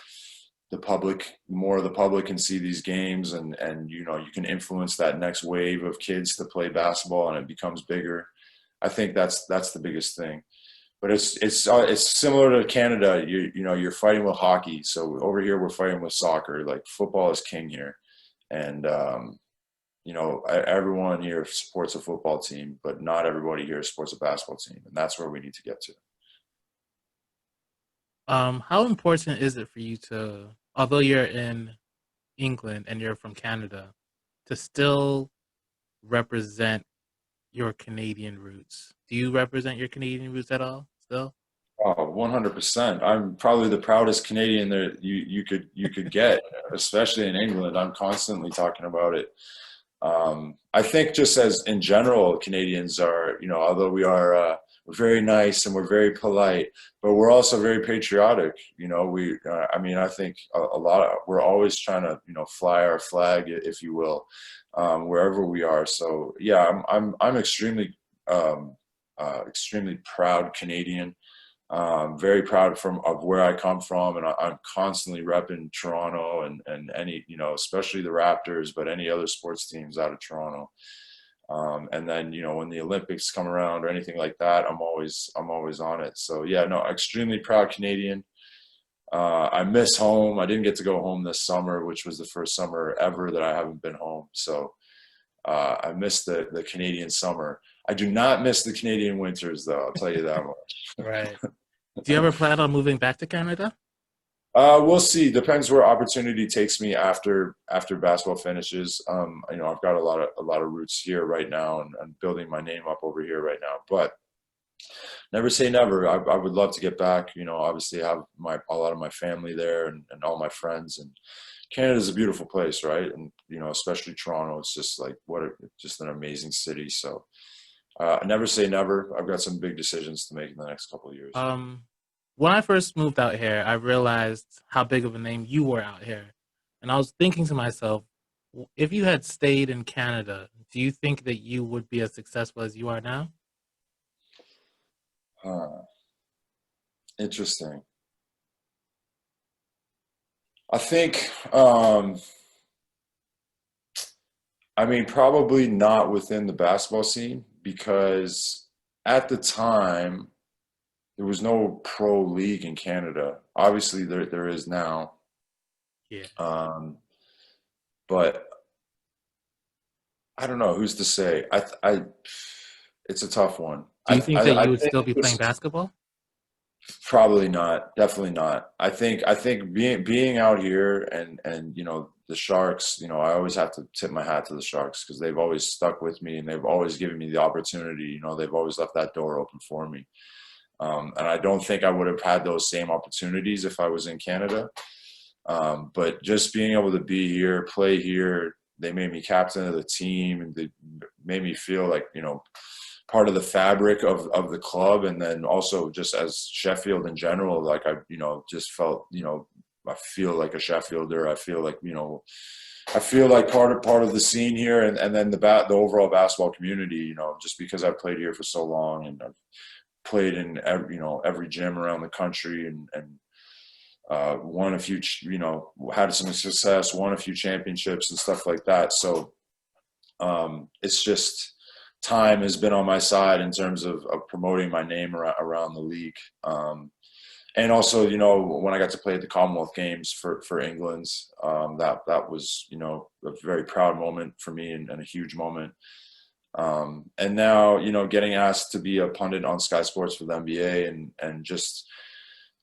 more of the public can see these games, and you can influence that next wave of kids to play basketball, and it becomes bigger. I think that's the biggest thing. but it's similar to Canada. You're fighting with hockey. So over here we're fighting with soccer. Like football is king here, and everyone here supports a football team, but not everybody here supports a basketball team, and that's where we need to get to. How important is it for you to, although you're in England and you're from Canada, to still represent your Canadian roots? Do you represent your Canadian roots at all still? Oh, 100%. I'm probably the proudest Canadian that you could get, especially in England. I'm constantly talking about it. I think just as in general, Canadians are, although we're very nice and we're very polite, but we're also very patriotic. I mean, I think we're always trying to, fly our flag, if you will, wherever we are. So yeah, I'm extremely proud Canadian. Very proud of where I come from, and I'm constantly repping Toronto and any, especially the Raptors, but any other sports teams out of Toronto. And then, when the Olympics come around or anything like that, I'm always on it. So yeah, no, extremely proud Canadian. I miss home. I didn't get to go home this summer, which was the first summer ever that I haven't been home. So I miss the Canadian summer. I do not miss the Canadian winters, though. I'll tell you that much. Right. Do you ever plan on moving back to Canada? We'll see. Depends where opportunity takes me after basketball finishes. I've got a lot of roots here right now, and building my name up over here right now. But never say never. I would love to get back. Obviously, I have a lot of my family there and all my friends. And Canada's a beautiful place, right? And especially Toronto. It's just like just an amazing city. So never say never. I've got some big decisions to make in the next couple of years. Um, when I first moved out here, I realized how big of a name you were out here. And I was thinking to myself, if you had stayed in Canada, do you think that you would be as successful as you are now? Huh. Interesting. I think, I mean, probably not within the basketball scene because at the time there was no pro league in Canada. Obviously, there is now, Yeah. um, but I don't know who's to say. It's a tough one. Do you think that I you would think still be playing there's basketball? probably not. Definitely not. I think being out here and the Sharks. I always have to tip my hat to the Sharks because they've always stuck with me and they've always given me the opportunity. They've always left that door open for me. And I don't think I would have had those same opportunities if I was in Canada. But just being able to be here, play here, they made me captain of the team, and they made me feel like part of the fabric of the club, and then also just as Sheffield in general, like I just felt I feel like a Sheffielder. I feel like part of the scene here, and then the overall basketball community. Just because I've played here for so long, and I've played in every gym around the country, and won a few, had some success, won a few championships and stuff like that. So it's just time has been on my side in terms of promoting my name around the league. And also, when I got to play at the Commonwealth Games for England, that was, a very proud moment for me and a huge moment. And now, getting asked to be a pundit on Sky Sports for the NBA and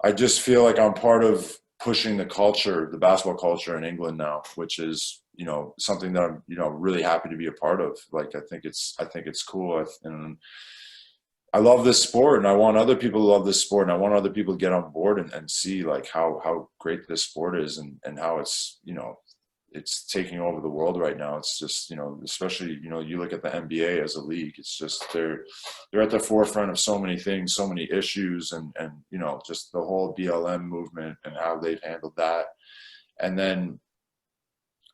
I just feel like I'm part of pushing the basketball culture in England now, which is, something that I'm, really happy to be a part of. Like, I think it's cool. And I love this sport and I want other people to love this sport and I want other people to get on board and see like how great this sport is and how it's taking over the world right now. It's just, especially, you look at the NBA as a league, it's just, they're at the forefront of so many things, so many issues and just the whole BLM movement and how they've handled that. And then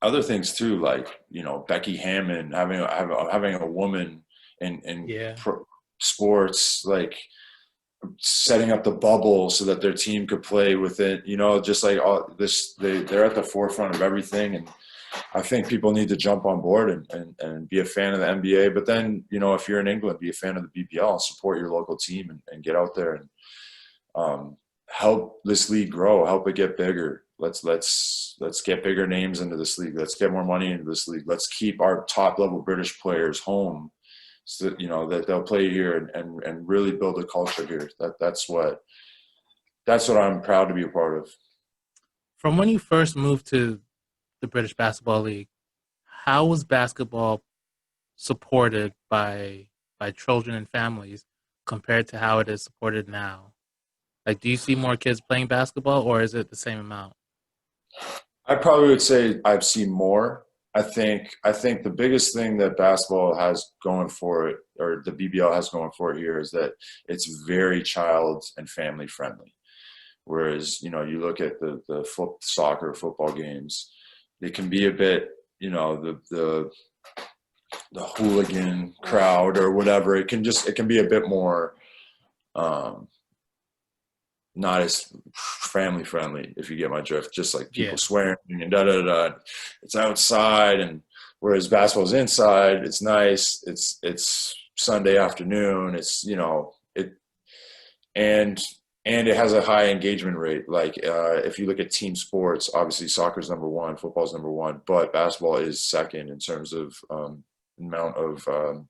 other things too, like, Becky Hammon, having a woman in Yeah. sports, like setting up the bubble so that their team could play with it, just like all this, they're at the forefront of everything. And I think people need to jump on board and be a fan of the NBA. But then, if you're in England, be a fan of the BBL and support your local team and get out there and help this league grow, help it get bigger. Let's get bigger names into this league. Let's get more money into this league. Let's keep our top level British players home, so that, that they'll play here and really build a culture here. That's what I'm proud to be a part of. From when you first moved to the British Basketball League, how was basketball supported by children and families compared to how it is supported now? Like, do you see more kids playing basketball, or is it the same amount? I probably would say I've seen more. I think the biggest thing that basketball has going for it, or the BBL has going for it here, is that it's very child and family friendly. Whereas, you look at the soccer football games, it can be a bit, the hooligan crowd or whatever. It can be a bit more um, not as family friendly, if you get my drift. Just like Yeah. people swearing and da da da. It's outside, and whereas basketball's inside, it's nice. It's Sunday afternoon. It's it and and it has a high engagement rate. Like if you look at team sports, obviously soccer's number one, football's number one, but basketball is second in terms of amount of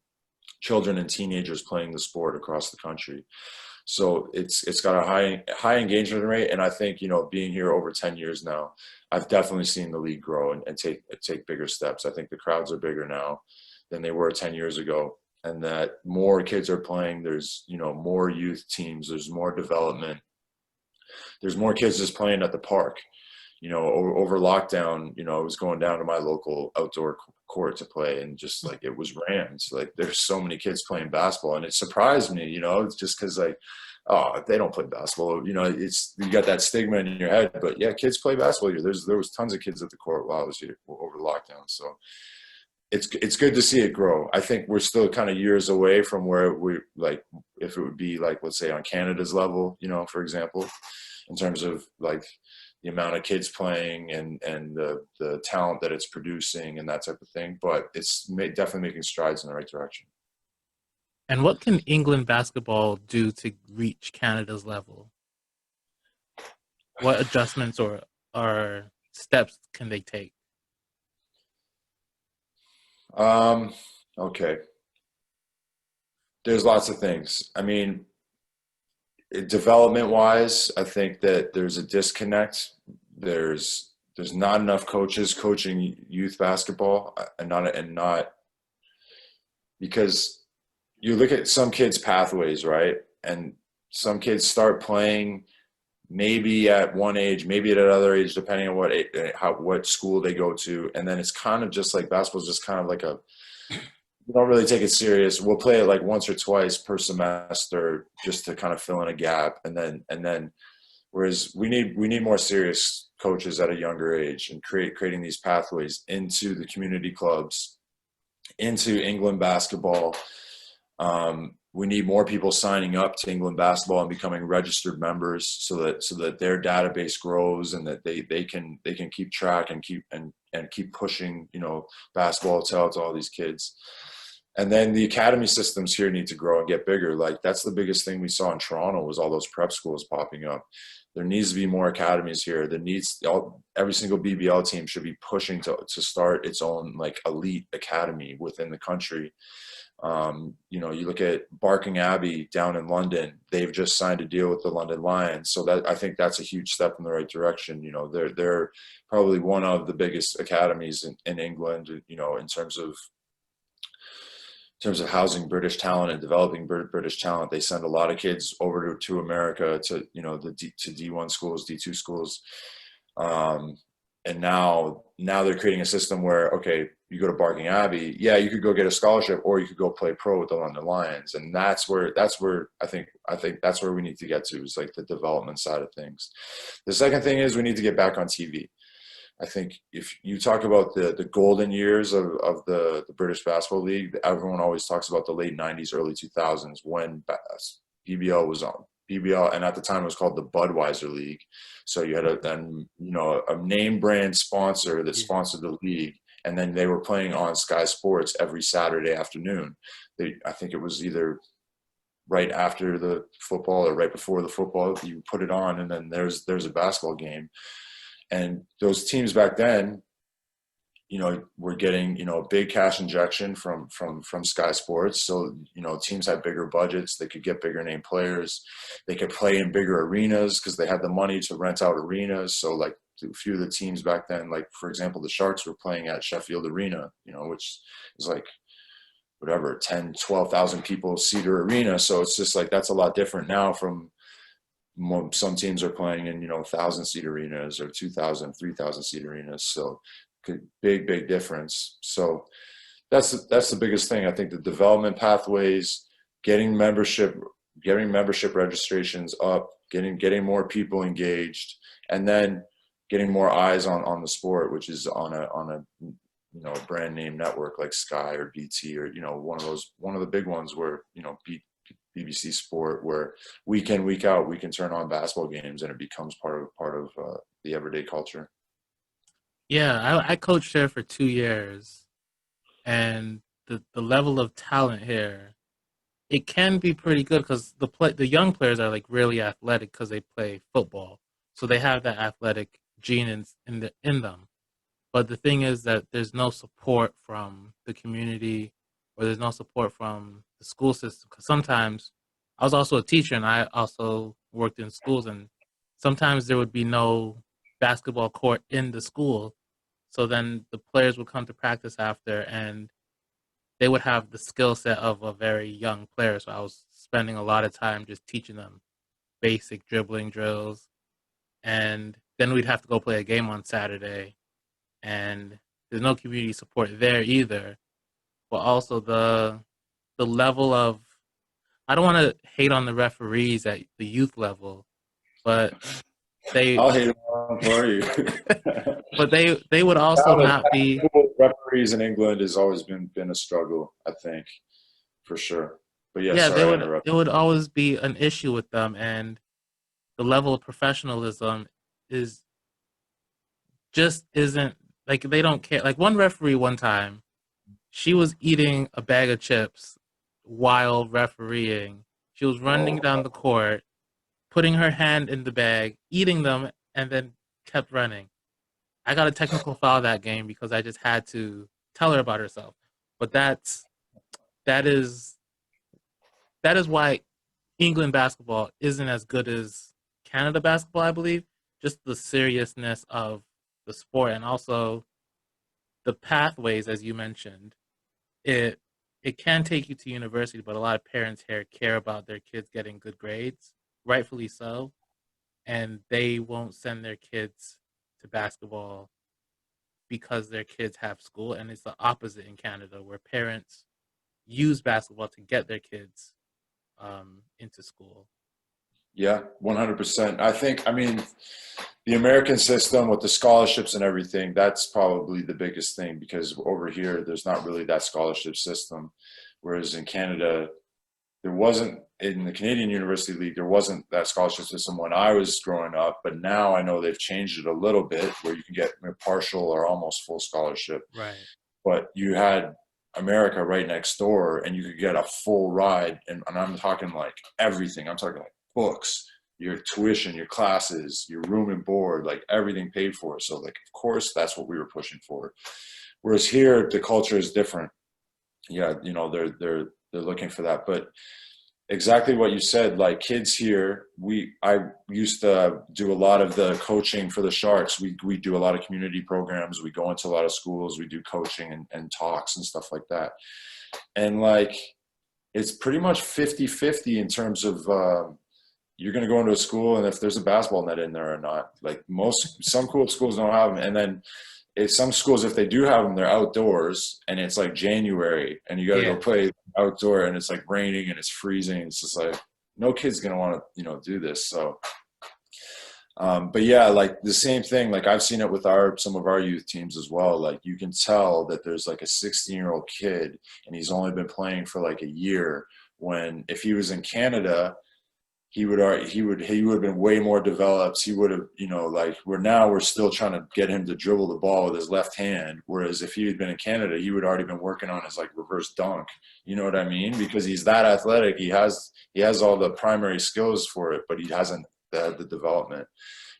children and teenagers playing the sport across the country. So it's got a high engagement rate, and I think being here over 10 years now, I've definitely seen the league grow and take bigger steps. I think the crowds are bigger now than they were 10 years ago, and that more kids are playing. There's more youth teams. There's more development. There's more kids just playing at the park. Over lockdown, I was going down to my local outdoor court to play, and just like it was rammed. Like there's so many kids playing basketball, and it surprised me. It's just because like, oh, they don't play basketball. It's you got that stigma in your head, but yeah, kids play basketball here. There was tons of kids at the court while I was here over lockdown. So it's good to see it grow. I think we're still kind of years away from where we like, if it would be like, let's say on Canada's level, for example, in terms of like the amount of kids playing and the talent that it's producing and that type of thing. But it's definitely making strides in the right direction. And what can England basketball do to reach Canada's level? What adjustments or steps can they take? Okay. There's lots of things. I mean, development wise, I think that there's a disconnect. There's not enough coaches coaching youth basketball, and not because you look at some kids' pathways, right? And some kids start playing maybe at one age, maybe at another age, depending on what school they go to, and then it's kind of just like basketball is just kind of like we don't really take it serious. We'll play it like once or twice per semester just to kind of fill in a gap, and then whereas we need more serious coaches at a younger age and creating these pathways into the community clubs, into England basketball. We need more people signing up to England basketball and becoming registered members, so that their database grows and that they can keep track and keep pushing basketball to all these kids. And then the academy systems here need to grow and get bigger. Like that's the biggest thing we saw in Toronto was all those prep schools popping up. There needs to be more academies here. Every single BBL team should be pushing to start its own like elite academy within the country. You look at Barking Abbey down in London, they've just signed a deal with the London Lions. So that I think that's a huge step in the right direction. They're probably one of the biggest academies in England, in terms of housing British talent and developing British talent. They send a lot of kids over to America to to D1 schools, D2 schools. And now they're creating a system where, okay, you go to Barking Abbey, yeah, you could go get a scholarship, or you could go play pro with the London Lions, and that's where I think that's where we need to get to, is like the development side of things. The second thing is we need to get back on TV. I think if you talk about the golden years of the British Basketball League, everyone always talks about the late '90s, early 2000s when BBL was on. BBL, and at the time it was called the Budweiser League. So you had a name brand sponsor that Yeah. sponsored the league, and then they were playing on Sky Sports every Saturday afternoon. I think it was either right after the football or right before the football. You put it on, and then there's a basketball game. And those teams back then, were getting, a big cash injection from Sky Sports. So, teams had bigger budgets. They could get bigger name players. They could play in bigger arenas because they had the money to rent out arenas. So, like, a few of the teams back then, like, for example, the Sharks were playing at Sheffield Arena, which is like, whatever, 10, 12,000 people seater arena. So it's just like, that's a lot different now from some teams are playing in, 1,000 seat arenas or 2,000, 3,000 seat arenas. So big difference. So that's the biggest thing. I think the development pathways, getting membership registrations up, getting more people engaged, and then getting more eyes on the sport, which is on a brand name network like Sky or BT or one of the big ones where BBC Sport, where week in week out we can turn on basketball games and it becomes part of the everyday culture. Yeah, I coached there for 2 years, and the level of talent here, it can be pretty good because the young players are like really athletic because they play football, so they have that athletic gene in them. But the thing is that there's no support from the community, or there's no support from the school system. Because sometimes I was also a teacher, and I also worked in schools, and sometimes there would be no basketball court in the school. So then the players would come to practice after, and they would have the skill set of a very young player. So I was spending a lot of time just teaching them basic dribbling drills, and then we'd have to go play a game on Saturday, and there's no community support there either. But also the level of, I don't want to hate on the referees at the youth level, but they I'll hate on for you. but they would also not be. Referees in England has always been a struggle, I think, for sure. But yeah, Yeah, they sorry I would interrupted. it would always be an issue with them, and the level of professionalism is just isn't, like, they don't care. Like, one referee one time, she was eating a bag of chips while refereeing. She was running Oh, down the court, putting her hand in the bag, eating them, and then kept running. I got a technical foul that game because I just had to tell her about herself. But that is that is why England basketball isn't as good as Canada basketball, I believe. Just the seriousness of the sport, and also the pathways, as you mentioned. It it can take you to university, but a lot of parents here care about their kids getting good grades, rightfully so, and they won't send their kids to basketball because their kids have school. And it's the opposite in Canada, where parents use basketball to get their kids into school. yeah, 100%. I mean, the American system with the scholarships and everything, that's probably the biggest thing because over here, there's not really that scholarship system. Whereas in Canada, there wasn't, in the Canadian University League, there wasn't that scholarship system when I was growing up. But now I know they've changed it a little bit where you can get a partial or almost full scholarship. Right. But you had America right next door and you could get a full ride. And I'm talking like everything. I'm talking like books, your tuition, your classes, your room and board, like everything paid for. So like, of course, that's what we were pushing for. Whereas here, the culture is different. Yeah, they're looking for that. But exactly what you said, like kids here, I used to do a lot of the coaching for the Sharks. We do a lot of community programs. We go into a lot of schools. We do coaching and talks and stuff like that. And like, it's pretty much 50-50 in terms of you're going to go into a school and if there's a basketball net in there or not. Like some cool schools don't have them. And then some schools, if they do have them, they're outdoors and it's like January and you got to go Yeah. play outdoor and it's like raining and it's freezing. It's just like, no kid's going to want to, do this. So, but yeah, like the same thing, like I've seen it with some of our youth teams as well. Like you can tell that there's like a 16-year-old kid and he's only been playing for like a year when if he was in Canada, he would have been way more developed. He would have, like we're still trying to get him to dribble the ball with his left hand. Whereas if he had been in Canada, he would already been working on his like reverse dunk. You know what I mean? Because he's that athletic. He has all the primary skills for it, but he hasn't had the development.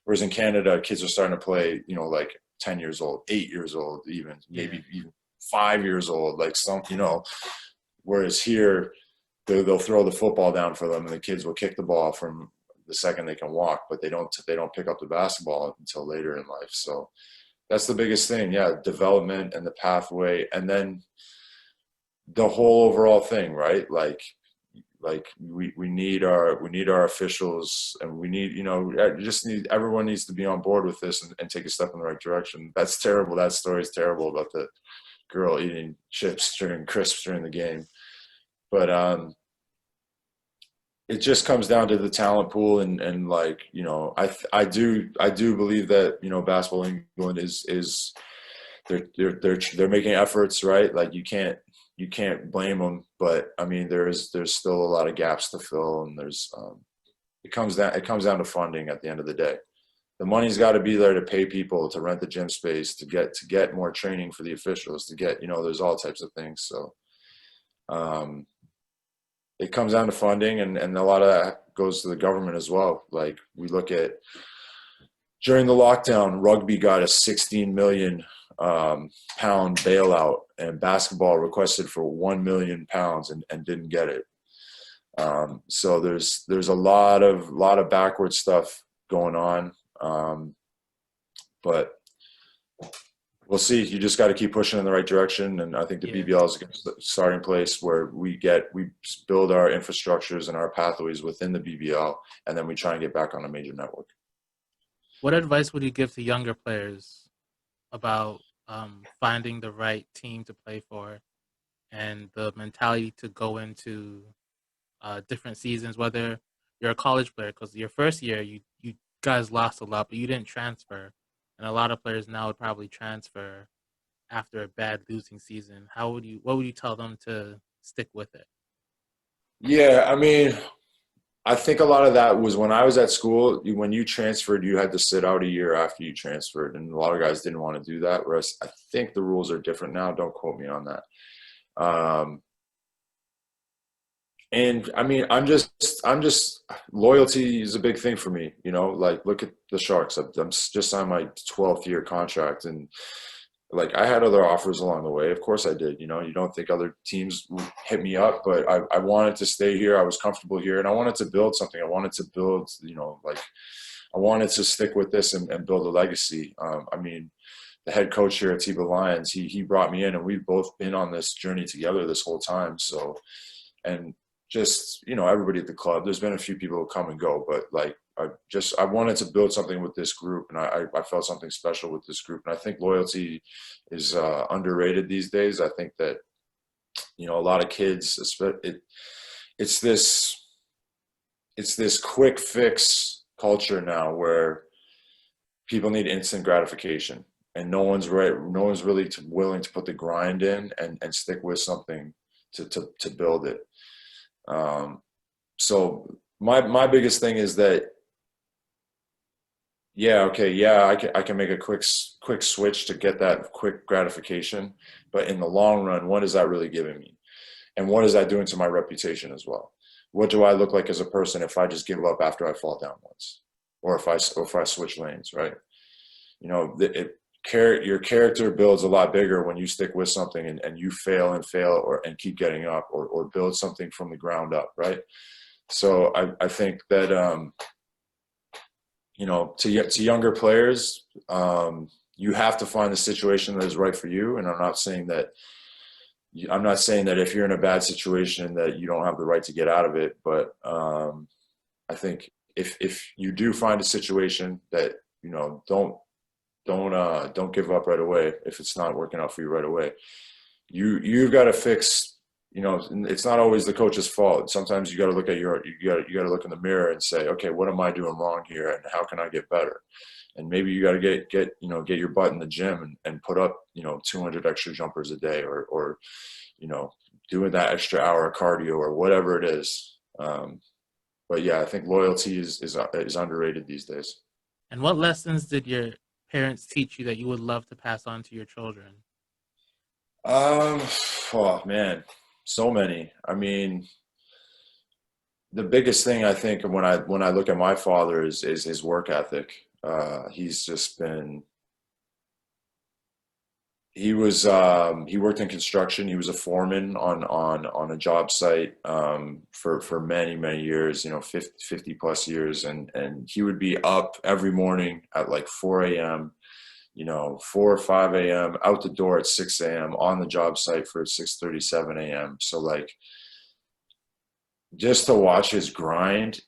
Whereas in Canada, kids are starting to play, like 10 years old, 8 years old, even Yeah. maybe even 5 years old, like whereas here, they'll throw the football down for them, and the kids will kick the ball from the second they can walk, but they don't pick up the basketball until later in life. So that's the biggest thing, yeah, development and the pathway, and then the whole overall thing, right? Like we need our officials, and we need just need everyone needs to be on board with this and take a step in the right direction. That's terrible. That story is terrible about the girl eating crisps during the game, but it just comes down to the talent pool, and like I do believe that basketball in England is they're making efforts, right? Like you can't blame them, but I mean there's still a lot of gaps to fill, and it comes down to funding at the end of the day. The money's got to be there to pay people to rent the gym space, to get more training for the officials, to get there's all types of things. So um, it comes down to funding, and a lot of that goes to the government as well. Like we look at during the lockdown, rugby got a 16 million pound bailout, and basketball requested for 1 million pounds and didn't get it. So there's a lot of backward stuff going on, but we'll see. You just got to keep pushing in the right direction, and I think the Yeah. BBL is a starting place where we build our infrastructures and our pathways within the BBL, and then we try and get back on a major network. What advice would you give to younger players about finding the right team to play for and the mentality to go into different seasons, whether you're a college player, because your first year you guys lost a lot, but you didn't transfer, and a lot of players now would probably transfer after a bad losing season. What would you tell them to stick with it? Yeah, I mean, I think a lot of that was when I was at school. When you transferred, you had to sit out a year after you transferred, and a lot of guys didn't want to do that. Whereas I think the rules are different now. Don't quote me on that. Um, and I mean, I'm just loyalty is a big thing for me. Like look at the Sharks. I'm just signed my 12th year contract, and like I had other offers along the way. Of course I did. You don't think other teams would hit me up, but I wanted to stay here. I was comfortable here, and I wanted to build something. I wanted to build, like I wanted to stick with this and build a legacy. I mean, the head coach here at Tiba Lions, he brought me in, and we've both been on this journey together this whole time. So, and just everybody at the club. There's been a few people who come and go, but like I wanted to build something with this group, and I felt something special with this group, and I think loyalty is underrated these days. I think that a lot of kids, it's this it's this quick fix culture now where people need instant gratification, and no one's really willing to put the grind in and stick with something to build it. Um, so my biggest thing is that yeah, okay, yeah, I can make a quick switch to get that quick gratification, but in the long run, what is that really giving me, and what is that doing to my reputation as well? What do I look like as a person if I just give up after I fall down once, or if I switch lanes, right? You know, your character builds a lot bigger when you stick with something and you fail and fail and keep getting up, or build something from the ground up, right? So I think that to younger players, you have to find the situation that is right for you. And I'm not saying that if you're in a bad situation that you don't have the right to get out of it, but I think if you do find a situation that don't give up right away if it's not working out for you right away. You've got to fix. It's not always the coach's fault. Sometimes you got to look at you got to look in the mirror and say, okay, what am I doing wrong here, and how can I get better? And maybe you got to get your butt in the gym and put up 200 extra jumpers a day, or doing that extra hour of cardio or whatever it is. but yeah, I think loyalty is underrated these days. And what lessons did your parents teach you that you would love to pass on to your children? Um, oh man, so many. I mean, the biggest thing I think when I look at my father is his work ethic. He's just been he worked in construction. He was a foreman on a job site for many years, 50 plus years, and he would be up every morning at like 4 a.m., 4 or 5 a.m., out the door at 6 a.m., on the job site for 6:37 a.m. So like just to watch his grind,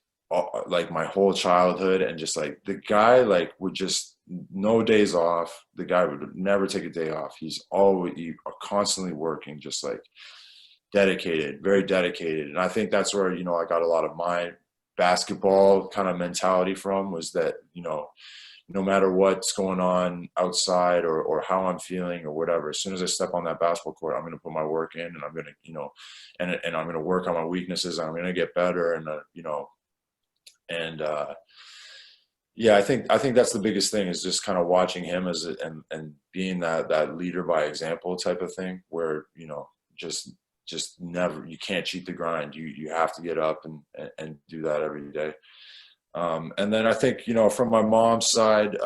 like my whole childhood, and just like the guy like would just no days off. The guy would never take a day off. He's always constantly working, just like dedicated, very dedicated. And I think that's where I got a lot of my basketball kind of mentality from, was that no matter what's going on outside or how I'm feeling or whatever, as soon as I step on that basketball court, I'm going to put my work in, and I'm going to, and I'm going to work on my weaknesses. And I'm going to get better. And yeah, I think that's the biggest thing, is just kind of watching him and being that leader by example type of thing, where, just never, you can't cheat the grind. You have to get up and do that every day. And then I think, from my mom's side,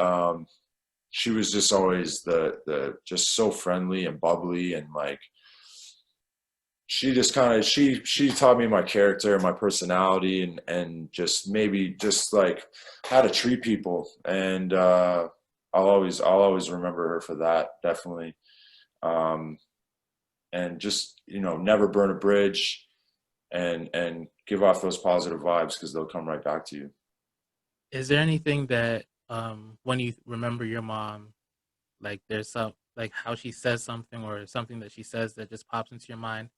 she was just always the just so friendly and bubbly, and like she just kind of she taught me my character and my personality, and just maybe just like how to treat people. And I'll always remember her for that, definitely. Um, and just never burn a bridge, and give off those positive vibes, because they'll come right back to you. Is there anything that when you remember your mom, like there's some like how she says something or something that she says that just pops into your mind,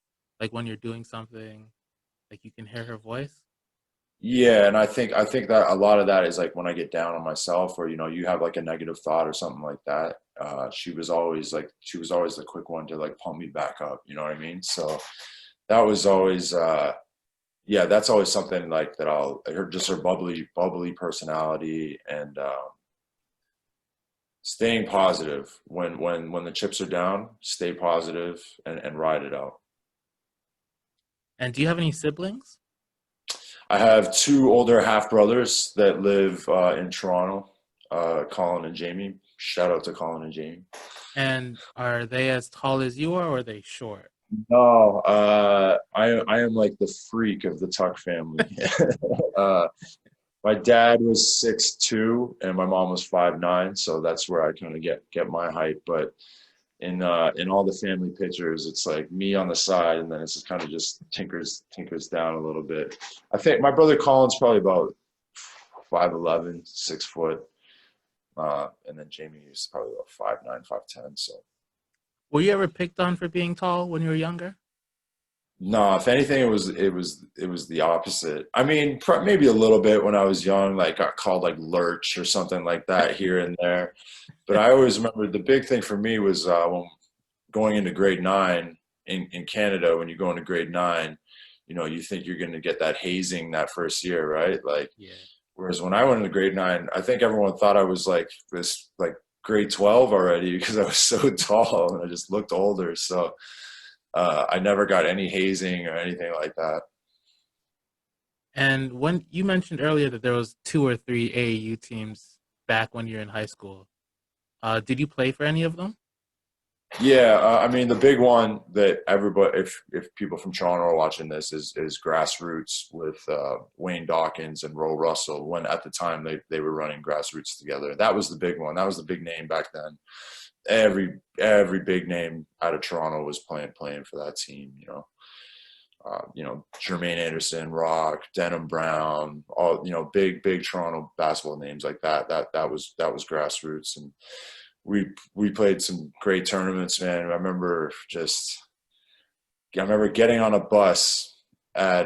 like when you're doing something, like you can hear her voice? Yeah, and I think that a lot of that is like when I get down on myself, or you have like a negative thought or something like that. She was always the quick one to like pump me back up. You know what I mean? So that was always yeah, that's always something like that. Her bubbly personality, and staying positive when the chips are down. Stay positive and ride it out. And do you have any siblings? I have two older half brothers that live in Toronto, Colin and Jamie. Shout out to Colin and Jamie. And are they as tall as you are, or are they short? No, I am like the freak of the Tuck family. uh, my dad was 6'2" and my mom was 5'9", so that's where I kind of get my height. But in all the family pictures, it's like me on the side, and then it's just kind of just tinkers down a little bit. I think my brother Colin's probably about 5'11", 6 foot, and then Jamie is probably about 5'9", 5'10". So Were you ever picked on for being tall when you were younger? no, if anything, it was the opposite. I mean, maybe a little bit when I was young, like got called like lurch or something like that here and there. But I always remember the big thing for me was when going into grade nine in Canada. When you go into grade nine, you think you're going to get that hazing that first year, right? Like, Yeah. whereas when I went into grade nine, I think everyone thought I was like this, like grade 12 already, because I was so tall and I just looked older. So I never got any hazing or anything like that. And when you mentioned earlier that there was two or three AAU teams back when you were in high school, did you play for any of them? Yeah, I mean the big one that everybody, if people from Toronto are watching this, is grassroots with Wayne Dawkins and Ro Russell. When at the time they were running grassroots together, that was the big one. That was the big name back then. Every big name out of Toronto was playing for that team. Jermaine Anderson, Rock, Denham Brown, all big Toronto basketball names like that. That was grassroots, and we played some great tournaments, man. I remember getting on a bus at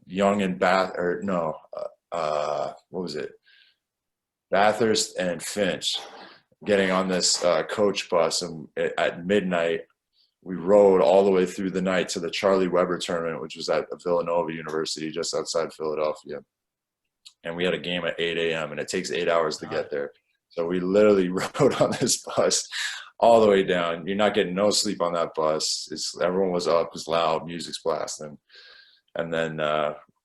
Young and Bath, or no, what was it? Bathurst and Finch, getting on this coach bus, and at midnight we rode all the way through the night to the Charlie Weber tournament, which was at Villanova University just outside Philadelphia. And we had a game at 8 a.m. and it takes 8 hours to God. get there. So we literally rode on this bus all the way down. You're not getting no sleep on that bus. Everyone was up, it was loud, music's blasting. And then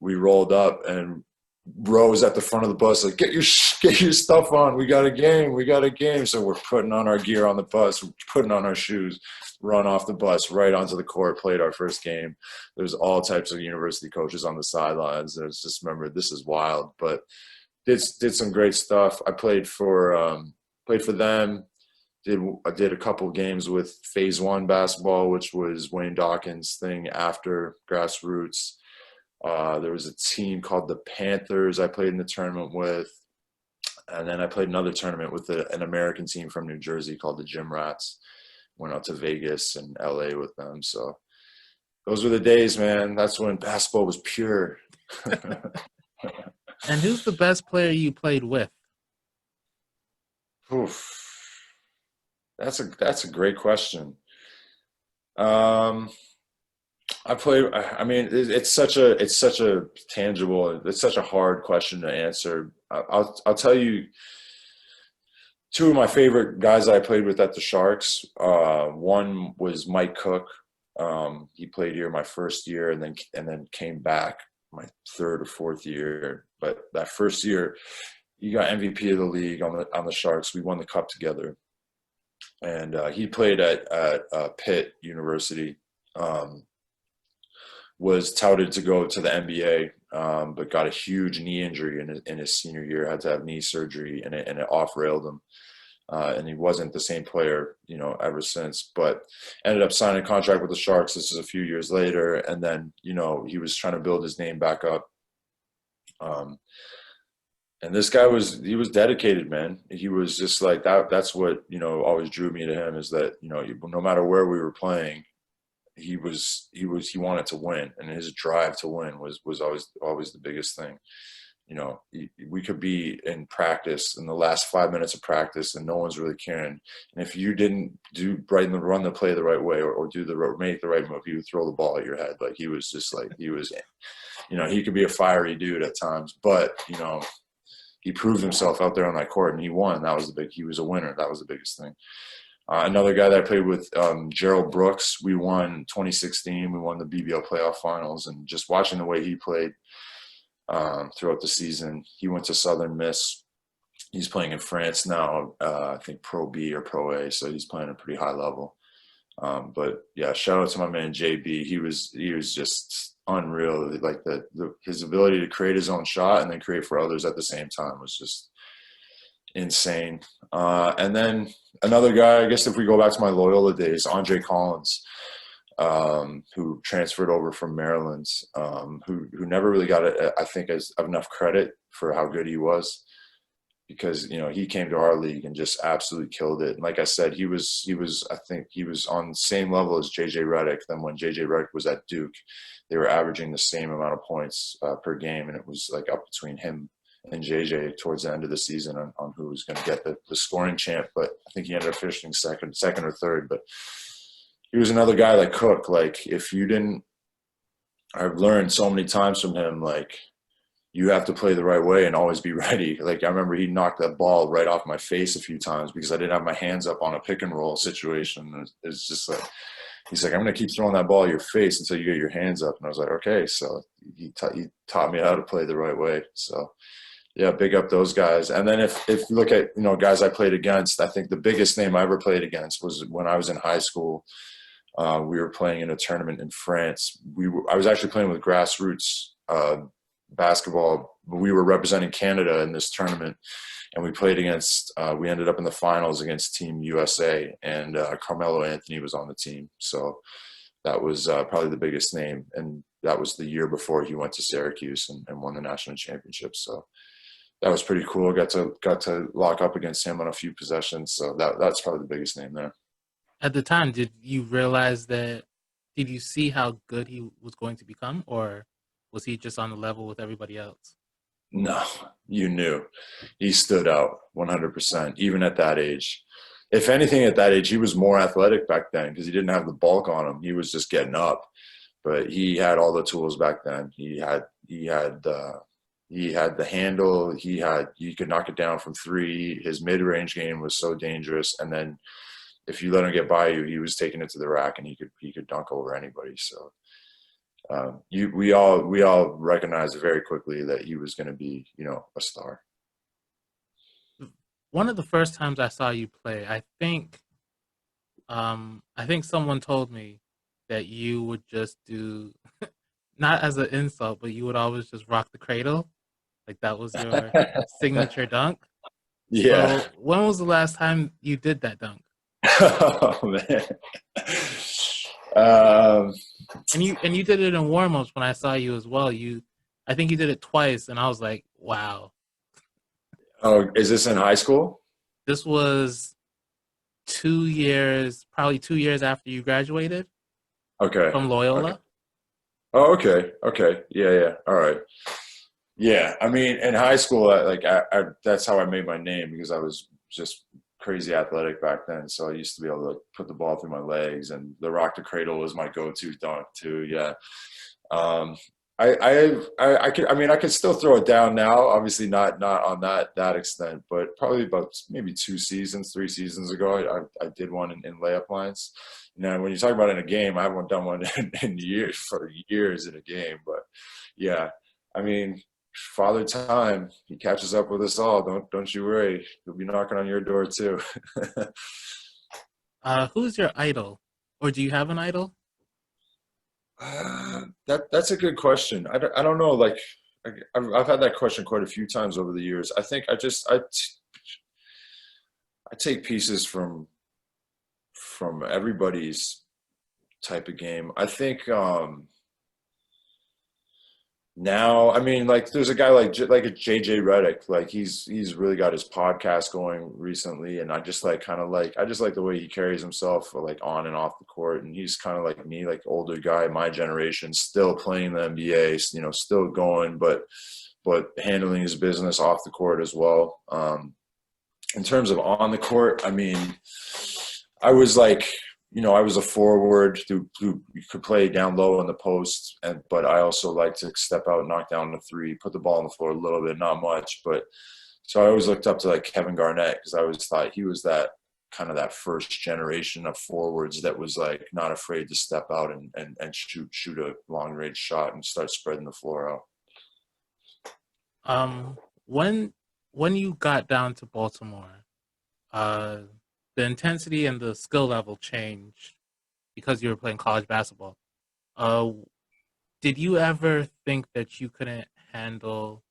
we rolled up, and Rose at the front of the bus like, get your stuff on. We got a game. So we're putting on our gear on the bus, putting on our shoes, run off the bus right onto the court, played our first game. There's all types of university coaches on the sidelines. There's just, remember, this is wild, but did some great stuff. I played for them. I did a couple games with Phase One basketball, which was Wayne Dawkins' thing after grassroots. There was a team called the Panthers I played in the tournament with. And then I played another tournament with an American team from New Jersey called the Gym Rats. Went out to Vegas and LA with them. So those were the days, man. That's when basketball was pure. And who's the best player you played with? Oof. That's a great question. I mean, it's such a tangible, it's such a hard question to answer. I'll tell you two of my favorite guys that I played with at the Sharks. One was Mike Cook. He played here my first year and then came back my third or fourth year. But that first year, he got MVP of the league on the Sharks. We won the cup together. And he played at Pitt University. Was touted to go to the NBA, but got a huge knee injury in his senior year. Had to have knee surgery, and it off-railed him. And he wasn't the same player, ever since. But ended up signing a contract with the Sharks. This is a few years later, and then he was trying to build his name back up. And this guy was dedicated, man. He was just like that. That's what always drew me to him, is that no matter where we were playing, he wanted to win, and his drive to win was always the biggest thing. We could be in practice in the last 5 minutes of practice and no one's really caring. And if you didn't run the play the right way or make the right move, he would throw the ball at your head. Like he could be a fiery dude at times, but he proved himself out there on that court and he won. He was a winner. That was the biggest thing. Another guy that I played with, Gerald Brooks, we won 2016. We won the BBL playoff finals, and just watching the way he played throughout the season. He went to Southern Miss. He's playing in France now, I think Pro B or Pro A, so he's playing at a pretty high level. But yeah, shout out to my man JB. He was just unreal. Like his ability to create his own shot and then create for others at the same time was just insane. And then another guy, I guess if we go back to my Loyola days, Andre Collins, who transferred over from Maryland, who never really got I think as enough credit for how good he was, because he came to our league and just absolutely killed it. And like I said, I think he was on the same level as JJ Redick. Then when JJ Redick was at Duke, they were averaging the same amount of points per game, and it was like up between him and JJ towards the end of the season on who was going to get the scoring champ. But I think he ended up finishing second or third. But he was another guy like Cook. Like I've learned so many times from him, like you have to play the right way and always be ready. Like I remember he knocked that ball right off my face a few times because I didn't have my hands up on a pick and roll situation. It's just like, he's like, I'm going to keep throwing that ball at your face until you get your hands up. And I was like, okay. So he taught me how to play the right way. So yeah, big up those guys. And then if you look at, guys I played against, I think the biggest name I ever played against was when I was in high school. We were playing in a tournament in France. I was actually playing with grassroots basketball. We were representing Canada in this tournament, and we played against. We ended up in the finals against Team USA, and Carmelo Anthony was on the team. So that was probably the biggest name, and that was the year before he went to Syracuse and won the national championship. So that was pretty cool. Got to lock up against him on a few possessions. So that's probably the biggest name there. At the time, did you see how good he was going to become, or was he just on the level with everybody else? No, you knew. He stood out 100%, even at that age. If anything, at that age, he was more athletic back then because he didn't have the bulk on him. He was just getting up, but he had all the tools back then. He had the handle. You could knock it down from three. His mid range game was so dangerous, and then if you let him get by you, he was taking it to the rack, and he could dunk over anybody. So we all recognized very quickly that he was going to be a star. One of the first times I saw you play, I think someone told me that you would just do, not as an insult, but you would always just rock the cradle, like that was your signature dunk. Yeah. So when was the last time you did that dunk? Oh man. Um, And you did it in warmups when I saw you as well. I think you did it twice, and I was like, wow. oh, is this in high school? This was 2 years, probably 2 years after you graduated Okay. from Okay. Loyola. Oh, okay. Okay. Yeah. Yeah. All right. Yeah. I mean, in high school, that's how I made my name because I was just crazy athletic back then. So I used to be able to like, put the ball through my legs, and the rock to cradle was my go-to dunk too. Yeah. Um, I could still throw it down now. Obviously, not on that extent, but probably about maybe 2 seasons, 3 seasons ago, I did one in layup lines. Now, when you talk about in a game, I haven't done one in years for years in a game. But yeah, I mean, Father Time, he catches up with us all. Don't you worry. He'll be knocking on your door too. Who's your idol, or do you have an idol? That's a good question. I don't know. Like I've had that question quite a few times over the years. I think I take pieces from everybody's type of game. I think now, I mean, like there's a guy like a JJ Redick, like he's really got his podcast going recently, and I just like kind of like I just like the way he carries himself like on and off the court, and he's kind of like me, like older guy, my generation, still playing the NBA, still going, but handling his business off the court as well. In terms of on the court, I mean, I was like, I was a forward who could play down low in the post, but I also like to step out, knock down the three, put the ball on the floor a little bit, not much, but so I always looked up to like Kevin Garnett because I always thought he was that kind of that first generation of forwards that was like not afraid to step out and shoot a long range shot and start spreading the floor out. Um, when you got down to Baltimore, uh, the intensity and the skill level changed because you were playing college basketball. Uh, did you ever think that you couldn't handle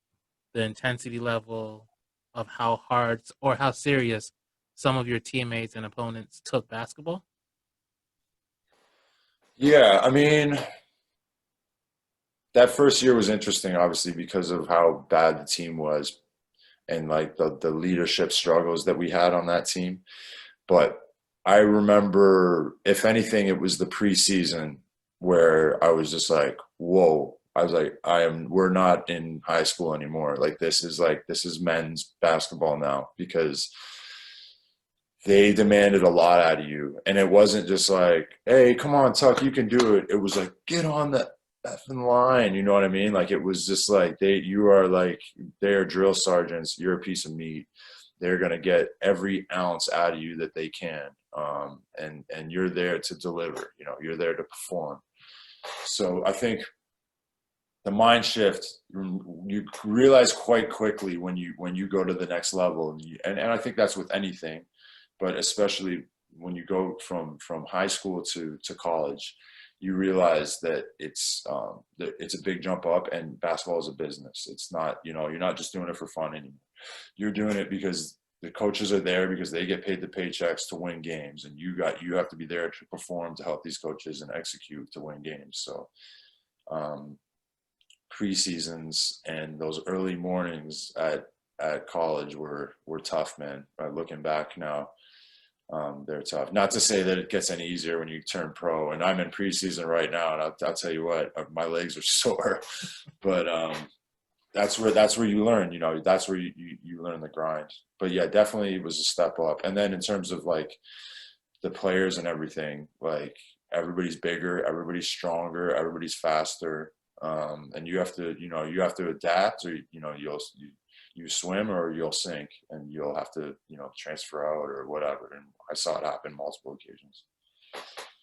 the intensity level of how hard or how serious some of your teammates and opponents took basketball? Yeah, I mean, that first year was interesting, obviously, because of how bad the team was and like the leadership struggles that we had on that team. But I remember, if anything, it was the preseason where I was just like, whoa. I was like, we're not in high school anymore. This is men's basketball now because they demanded a lot out of you. And it wasn't just like, hey, come on, Tuck, you can do it. It was like, get on the effing line. You know what I mean? Like, it was just like, they are drill sergeants. You're a piece of meat. They're going to get every ounce out of you that they can. And you're there to deliver, you're there to perform. So I think the mind shift, you realize quite quickly when you go to the next level. And I think that's with anything, but especially when you go from high school to college, you realize that it's a big jump up, and basketball is a business. It's not, you're not just doing it for fun anymore. You're doing it because the coaches are there because they get paid the paychecks to win games, and you have to be there to perform to help these coaches and execute to win games. So preseasons and those early mornings at college were tough, man. Looking back now, they're tough. Not to say that it gets any easier when you turn pro. And I'm in preseason right now, and I'll tell you what, my legs are sore. But that's where you learn, that's where you learn the grind. But yeah, definitely it was a step up. And then in terms of like the players and everything, like everybody's bigger, everybody's stronger, everybody's faster. And you have to adapt, or you swim or you'll sink, and you'll have to transfer out or whatever. And I saw it happen multiple occasions.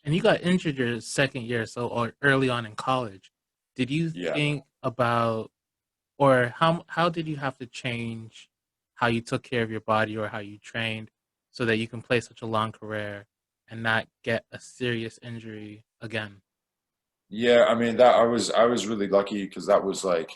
And you got injured your second year, so or early on in college. Did you Yeah. think about, or how did you have to change how you took care of your body or how you trained so that you can play such a long career and not get a serious injury again? Yeah, I mean that I was really lucky because that was like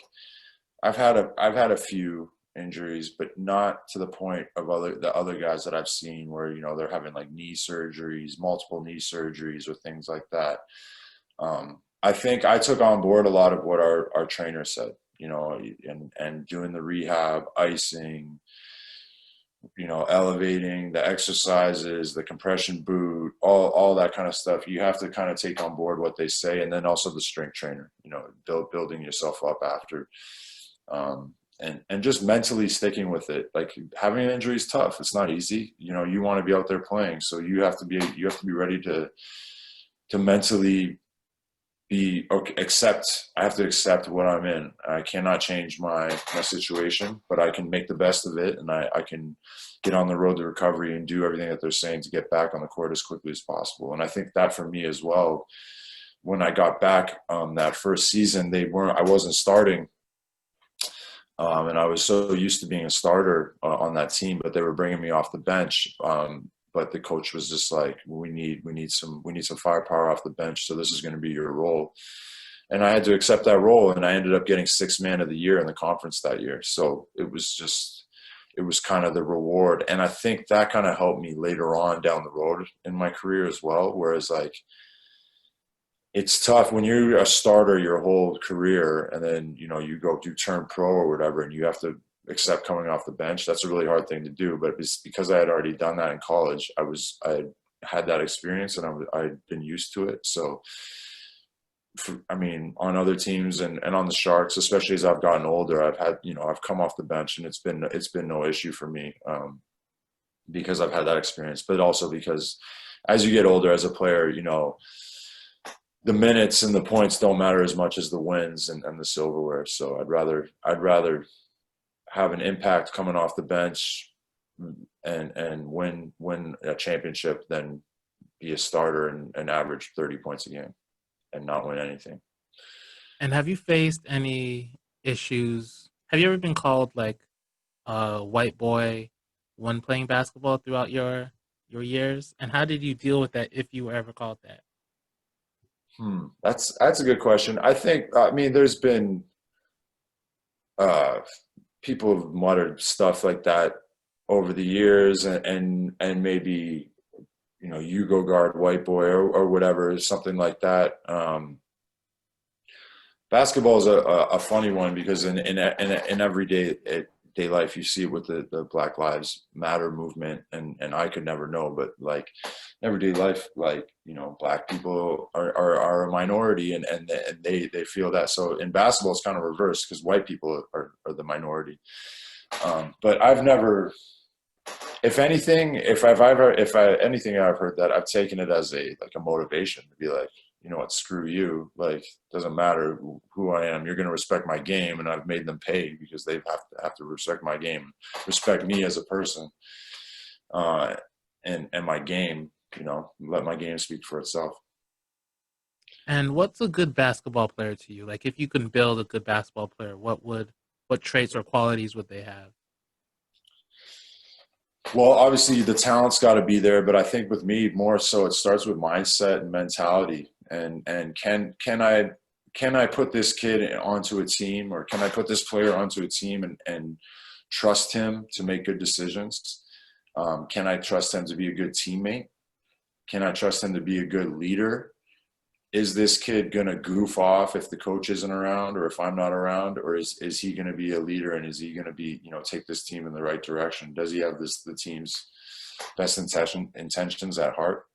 I've had a few injuries, but not to the point of the other guys that I've seen where they're having like knee surgeries, multiple knee surgeries, or things like that. I think I took on board a lot of what our trainer said, and doing the rehab, icing, elevating the exercises, the compression boot, all that kind of stuff. You have to kind of take on board what they say, and then also the strength trainer, building yourself up after, and just mentally sticking with it. Like having an injury is tough. It's not easy. You want to be out there playing, so you have to be ready to mentally be okay, I have to accept what I'm in. I cannot change my situation, but I can make the best of it, and I can get on the road to recovery and do everything that they're saying to get back on the court as quickly as possible. And I think that for me as well, when I got back that first season, I wasn't starting, and I was so used to being a starter on that team, but they were bringing me off the bench. But the coach was just like, we need some firepower off the bench, so this is going to be your role. And I had to accept that role, and I ended up getting sixth man of the year in the conference that year. So it was kind of the reward. And I think that kind of helped me later on down the road in my career as well. Whereas like, it's tough when you're a starter your whole career, and then you go do turn pro or whatever, and you have to accept coming off the bench. That's a really hard thing to do. But it's because I had already done that in college. I had that experience, and I'd been used to it. So I mean, on other teams and on the Sharks, especially as I've gotten older, I've come off the bench, and it's been no issue for me, because I've had that experience. But also because as you get older as a player, the minutes and the points don't matter as much as the wins and the silverware. So I'd rather have an impact coming off the bench and win a championship than be a starter and average 30 points a game and not win anything. And have you faced any issues? Have you ever been called like a white boy when playing basketball throughout your years? And how did you deal with that if you were ever called that? That's a good question. I mean, there's been uh, people have muttered stuff like that over the years, and maybe you go guard white boy or whatever, something like that. Basketball is a funny one because in everyday day life you see it with the Black Lives Matter movement, and I could never know, but like everyday life, like black people are a minority, and they feel that. So in basketball it's kind of reversed because white people are the minority. But I've never, if anything, if anything I've heard that, I've taken it as a motivation to be like, you know what, screw you. Like, doesn't matter who I am. You're going to respect my game, and I've made them pay because they have to respect my game, respect me as a person, uh, and my game. Let my game speak for itself. And what's a good basketball player to you? Like if you can build a good basketball player, what traits or qualities would they have? Well, obviously the talent's got to be there, but I think with me more so it starts with mindset and mentality. And can I put this kid onto a team, or can I put this player onto a team and trust him to make good decisions? Can I trust him to be a good teammate? Can I trust him to be a good leader? Is this kid gonna goof off if the coach isn't around or if I'm not around, or is he gonna be a leader, and is he gonna be take this team in the right direction? Does he have the team's best intentions at heart?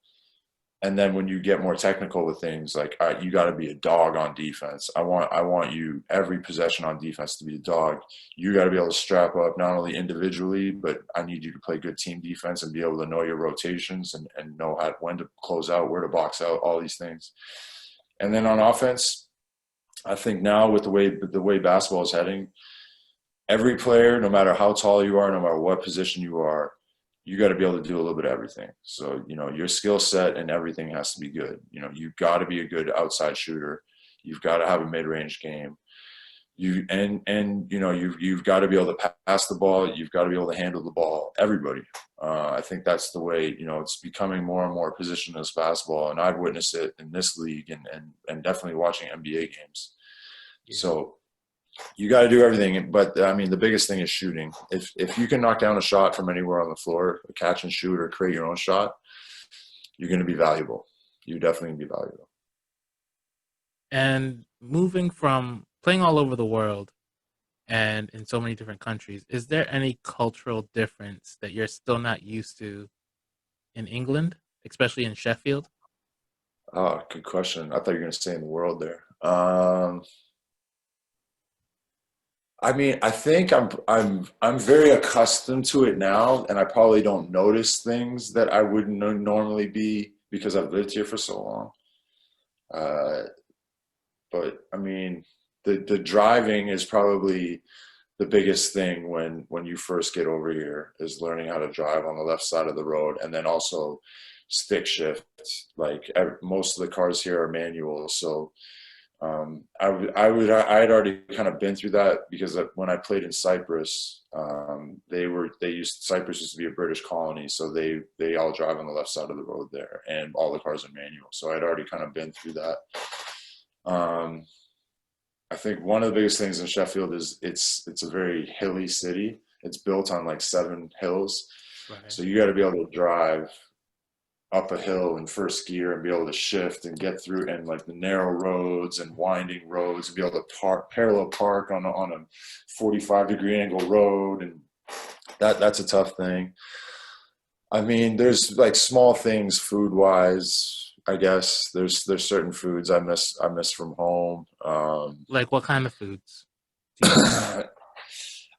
And then when you get more technical with things, like, all right, you got to be a dog on defense. I want you every possession on defense to be a dog. You got to be able to strap up not only individually, but I need you to play good team defense and be able to know your rotations and know when to close out, where to box out, all these things. And then on offense, I think now with the way basketball is heading, every player, no matter how tall you are, no matter what position you are, you got to be able to do a little bit of everything. So, your skill set and everything has to be good. You've got to be a good outside shooter. You've got to have a mid-range game. You've got to be able to pass the ball. You've got to be able to handle the ball. Everybody. I think that's the way, it's becoming more and more positionless basketball. And I've witnessed it in this league and definitely watching NBA games. Yeah. So you got to do everything, but I mean, the biggest thing is shooting. If you can knock down a shot from anywhere on the floor, a catch and shoot, or create your own shot, you're going to be valuable. You're definitely going to be valuable. And moving from playing all over the world and in so many different countries, is there any cultural difference that you're still not used to in England, especially in Sheffield? Oh, good question. I thought you were going to say in the world there. I mean, I think I'm very accustomed to it now, and I probably don't notice things that I wouldn't normally be because I've lived here for so long. Uh, but I mean, the driving is probably the biggest thing when you first get over here is learning how to drive on the left side of the road, and then also stick shift. Like most of the cars here are manual, so I had already kind of been through that because when I played in Cyprus, Cyprus used to be a British colony, so they all drive on the left side of the road there, and all the cars are manual. So I'd already kind of been through that. I think one of the biggest things in Sheffield is it's a very hilly city. It's built on like 7 hills, Right. so you got to be able to drive up a hill in first gear and be able to shift and get through and like the narrow roads and winding roads and be able to parallel park on a 45-degree angle road, and that's a tough thing. I mean, there's like small things food wise. I guess there's certain foods I miss from home. Like what kind of foods do you miss?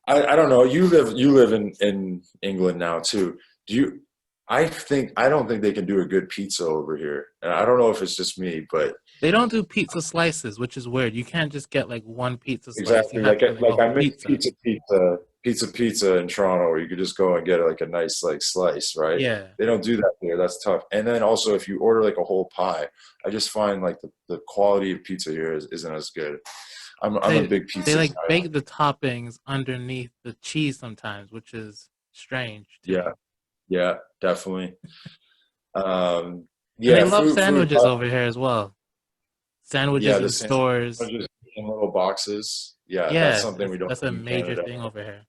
I don't know. You live in England now too. Do you? I don't think they can do a good pizza over here, and I don't know if it's just me, but They don't do pizza slices, which is weird. You can't just get like one pizza slice. You exactly have to get like a like I whole miss pizza. pizza in Toronto, where you could just go and get like a nice like slice, right? Yeah. They don't do that here. That's tough. And then also, if you order like a whole pie, I just find like the quality of pizza here isn't as good. I'm a They big they pizza like guy. bake the toppings underneath the cheese sometimes, which is strange to Yeah, me. yeah, definitely. Um, And they yeah, love food. sandwiches over here as well. Yeah, Sandwiches the in stores. sandwiches in little boxes. Yeah, that's Yeah, something we don't that's a do in major Canada. thing over here.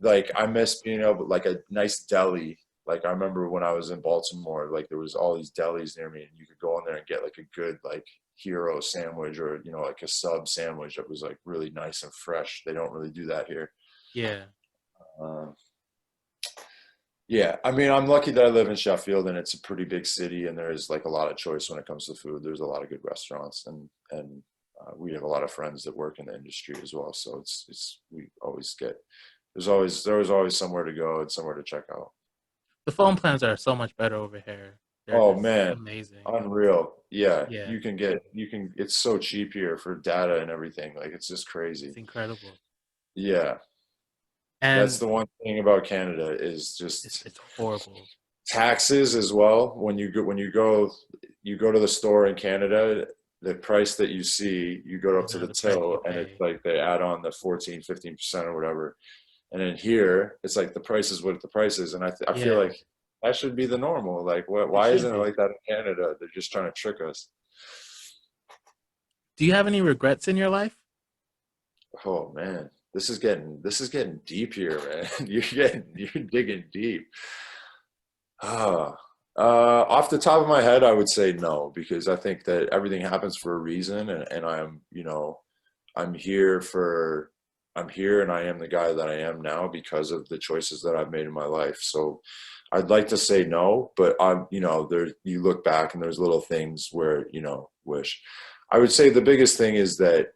Like I miss being able like a nice deli. Like I remember when I was in Baltimore, like there was all these delis near me, and you could go in there and get like a good like hero sandwich or like a sub sandwich that was like really nice and fresh. They don't really do that here. Yeah. Um, yeah, I mean, I'm lucky that I live in Sheffield, and it's a pretty big city, and there's like a lot of choice when it comes to food. There's a lot of good restaurants, and we have a lot of friends that work in the industry as well. So it's we always get there's always somewhere to go and somewhere to check out. The phone plans are so much better over here. They're Oh just man, amazing. unreal. Yeah, Yeah, it's so cheap here for data and everything. Like it's just it's crazy. incredible. Yeah, that's And the one thing about Canada is it's just it's horrible. taxes as well. You go to the store in Canada, the price that you see, you go up It's to not the the price you till and it's pay. like they add on the 14, 15% or whatever. And then here, it's like the price is what the price is. And I feel Yeah, like that should be the normal. Like, it why should isn't it be. like that in Canada? They're just trying to trick us. Do you have any regrets in your life? Oh man, this is getting deep here, man. You're digging deep. Ah, off the top of my head, I would say no, because I think that everything happens for a reason, and I'm here for, I'm here, and I am the guy that I am now because of the choices that I've made in my life. So I'd like to say no, but I'm, there, you look back and there's little things where, wish. I would say the biggest thing is that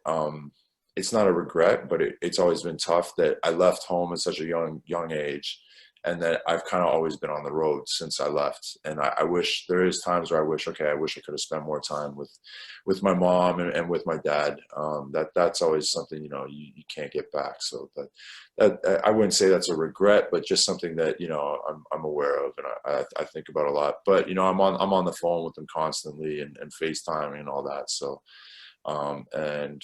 it's not a regret, but it's always been tough that I left home at such a young age, and that I've kind of always been on the road since I left. And I wish there is times where I wish, okay, I wish I could have spent more time with my mom and with my dad. That's always something, you can't get back. So that I wouldn't say that's a regret, but just something that, I'm aware of and I think about a lot. But, I'm on the phone with them constantly and FaceTiming and all that. So, and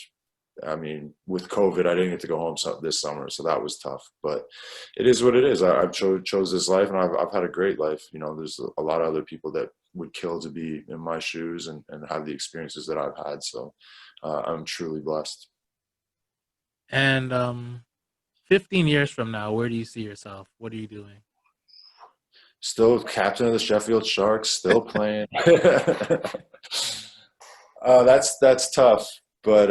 I mean, with COVID, I didn't get to go home this summer, so that was tough. But it is what it is. I've chose this life, and I've had a great life. There's a lot of other people that would kill to be in my shoes and have the experiences that I've had. So I'm truly blessed. And 15 years from now, where do you see yourself? What are you doing? Still captain of the Sheffield Sharks, still playing. That's tough, but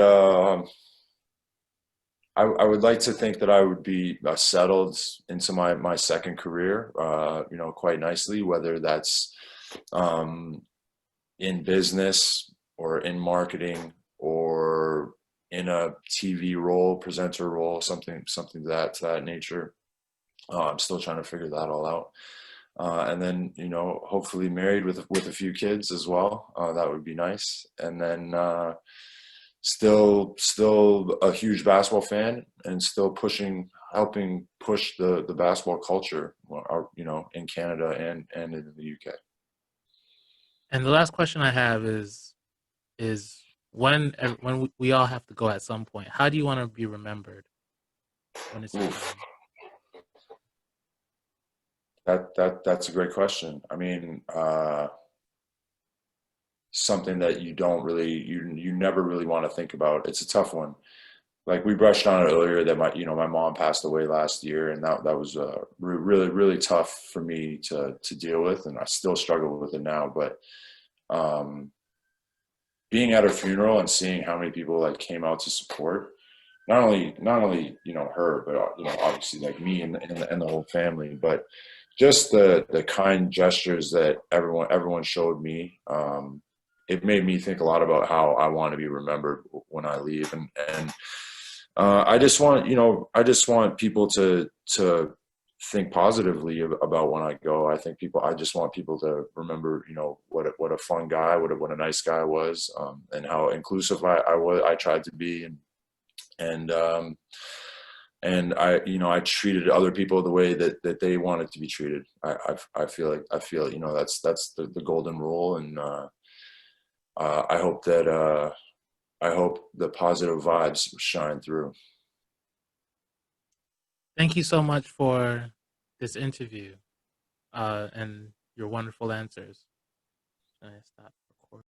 I would like to think that I would be settled into my second career, quite nicely, whether that's um, in business or in marketing or in a TV role, presenter role, something to that nature. I'm still trying to figure that all out. And then, hopefully married with a few kids as well. That would be nice. And then still a huge basketball fan and still helping push the basketball culture, in Canada and in the UK. And the last question I have is when we all have to go at some point, how do you want to be remembered when it's your Oof, time? that's a great question. I mean, something that you don't really you never really want to think about. It's a tough one. Like we brushed on it earlier that my mom passed away last year, and that was really really tough for me to deal with, and I still struggle with it now. But um, being at her funeral and seeing how many people like came out to support not only her, but obviously like me and the whole family, but just the kind gestures that everyone showed me. It made me think a lot about how I want to be remembered when I leave, and I just want people to think positively about when I go. I just want people to remember, what a fun guy, what a nice guy I was, and how inclusive I tried to be, and and I treated other people the way that they wanted to be treated. I feel that's the golden rule, and I hope that I hope the positive vibes shine through. Thank you so much for this interview and your wonderful answers. Can I stop?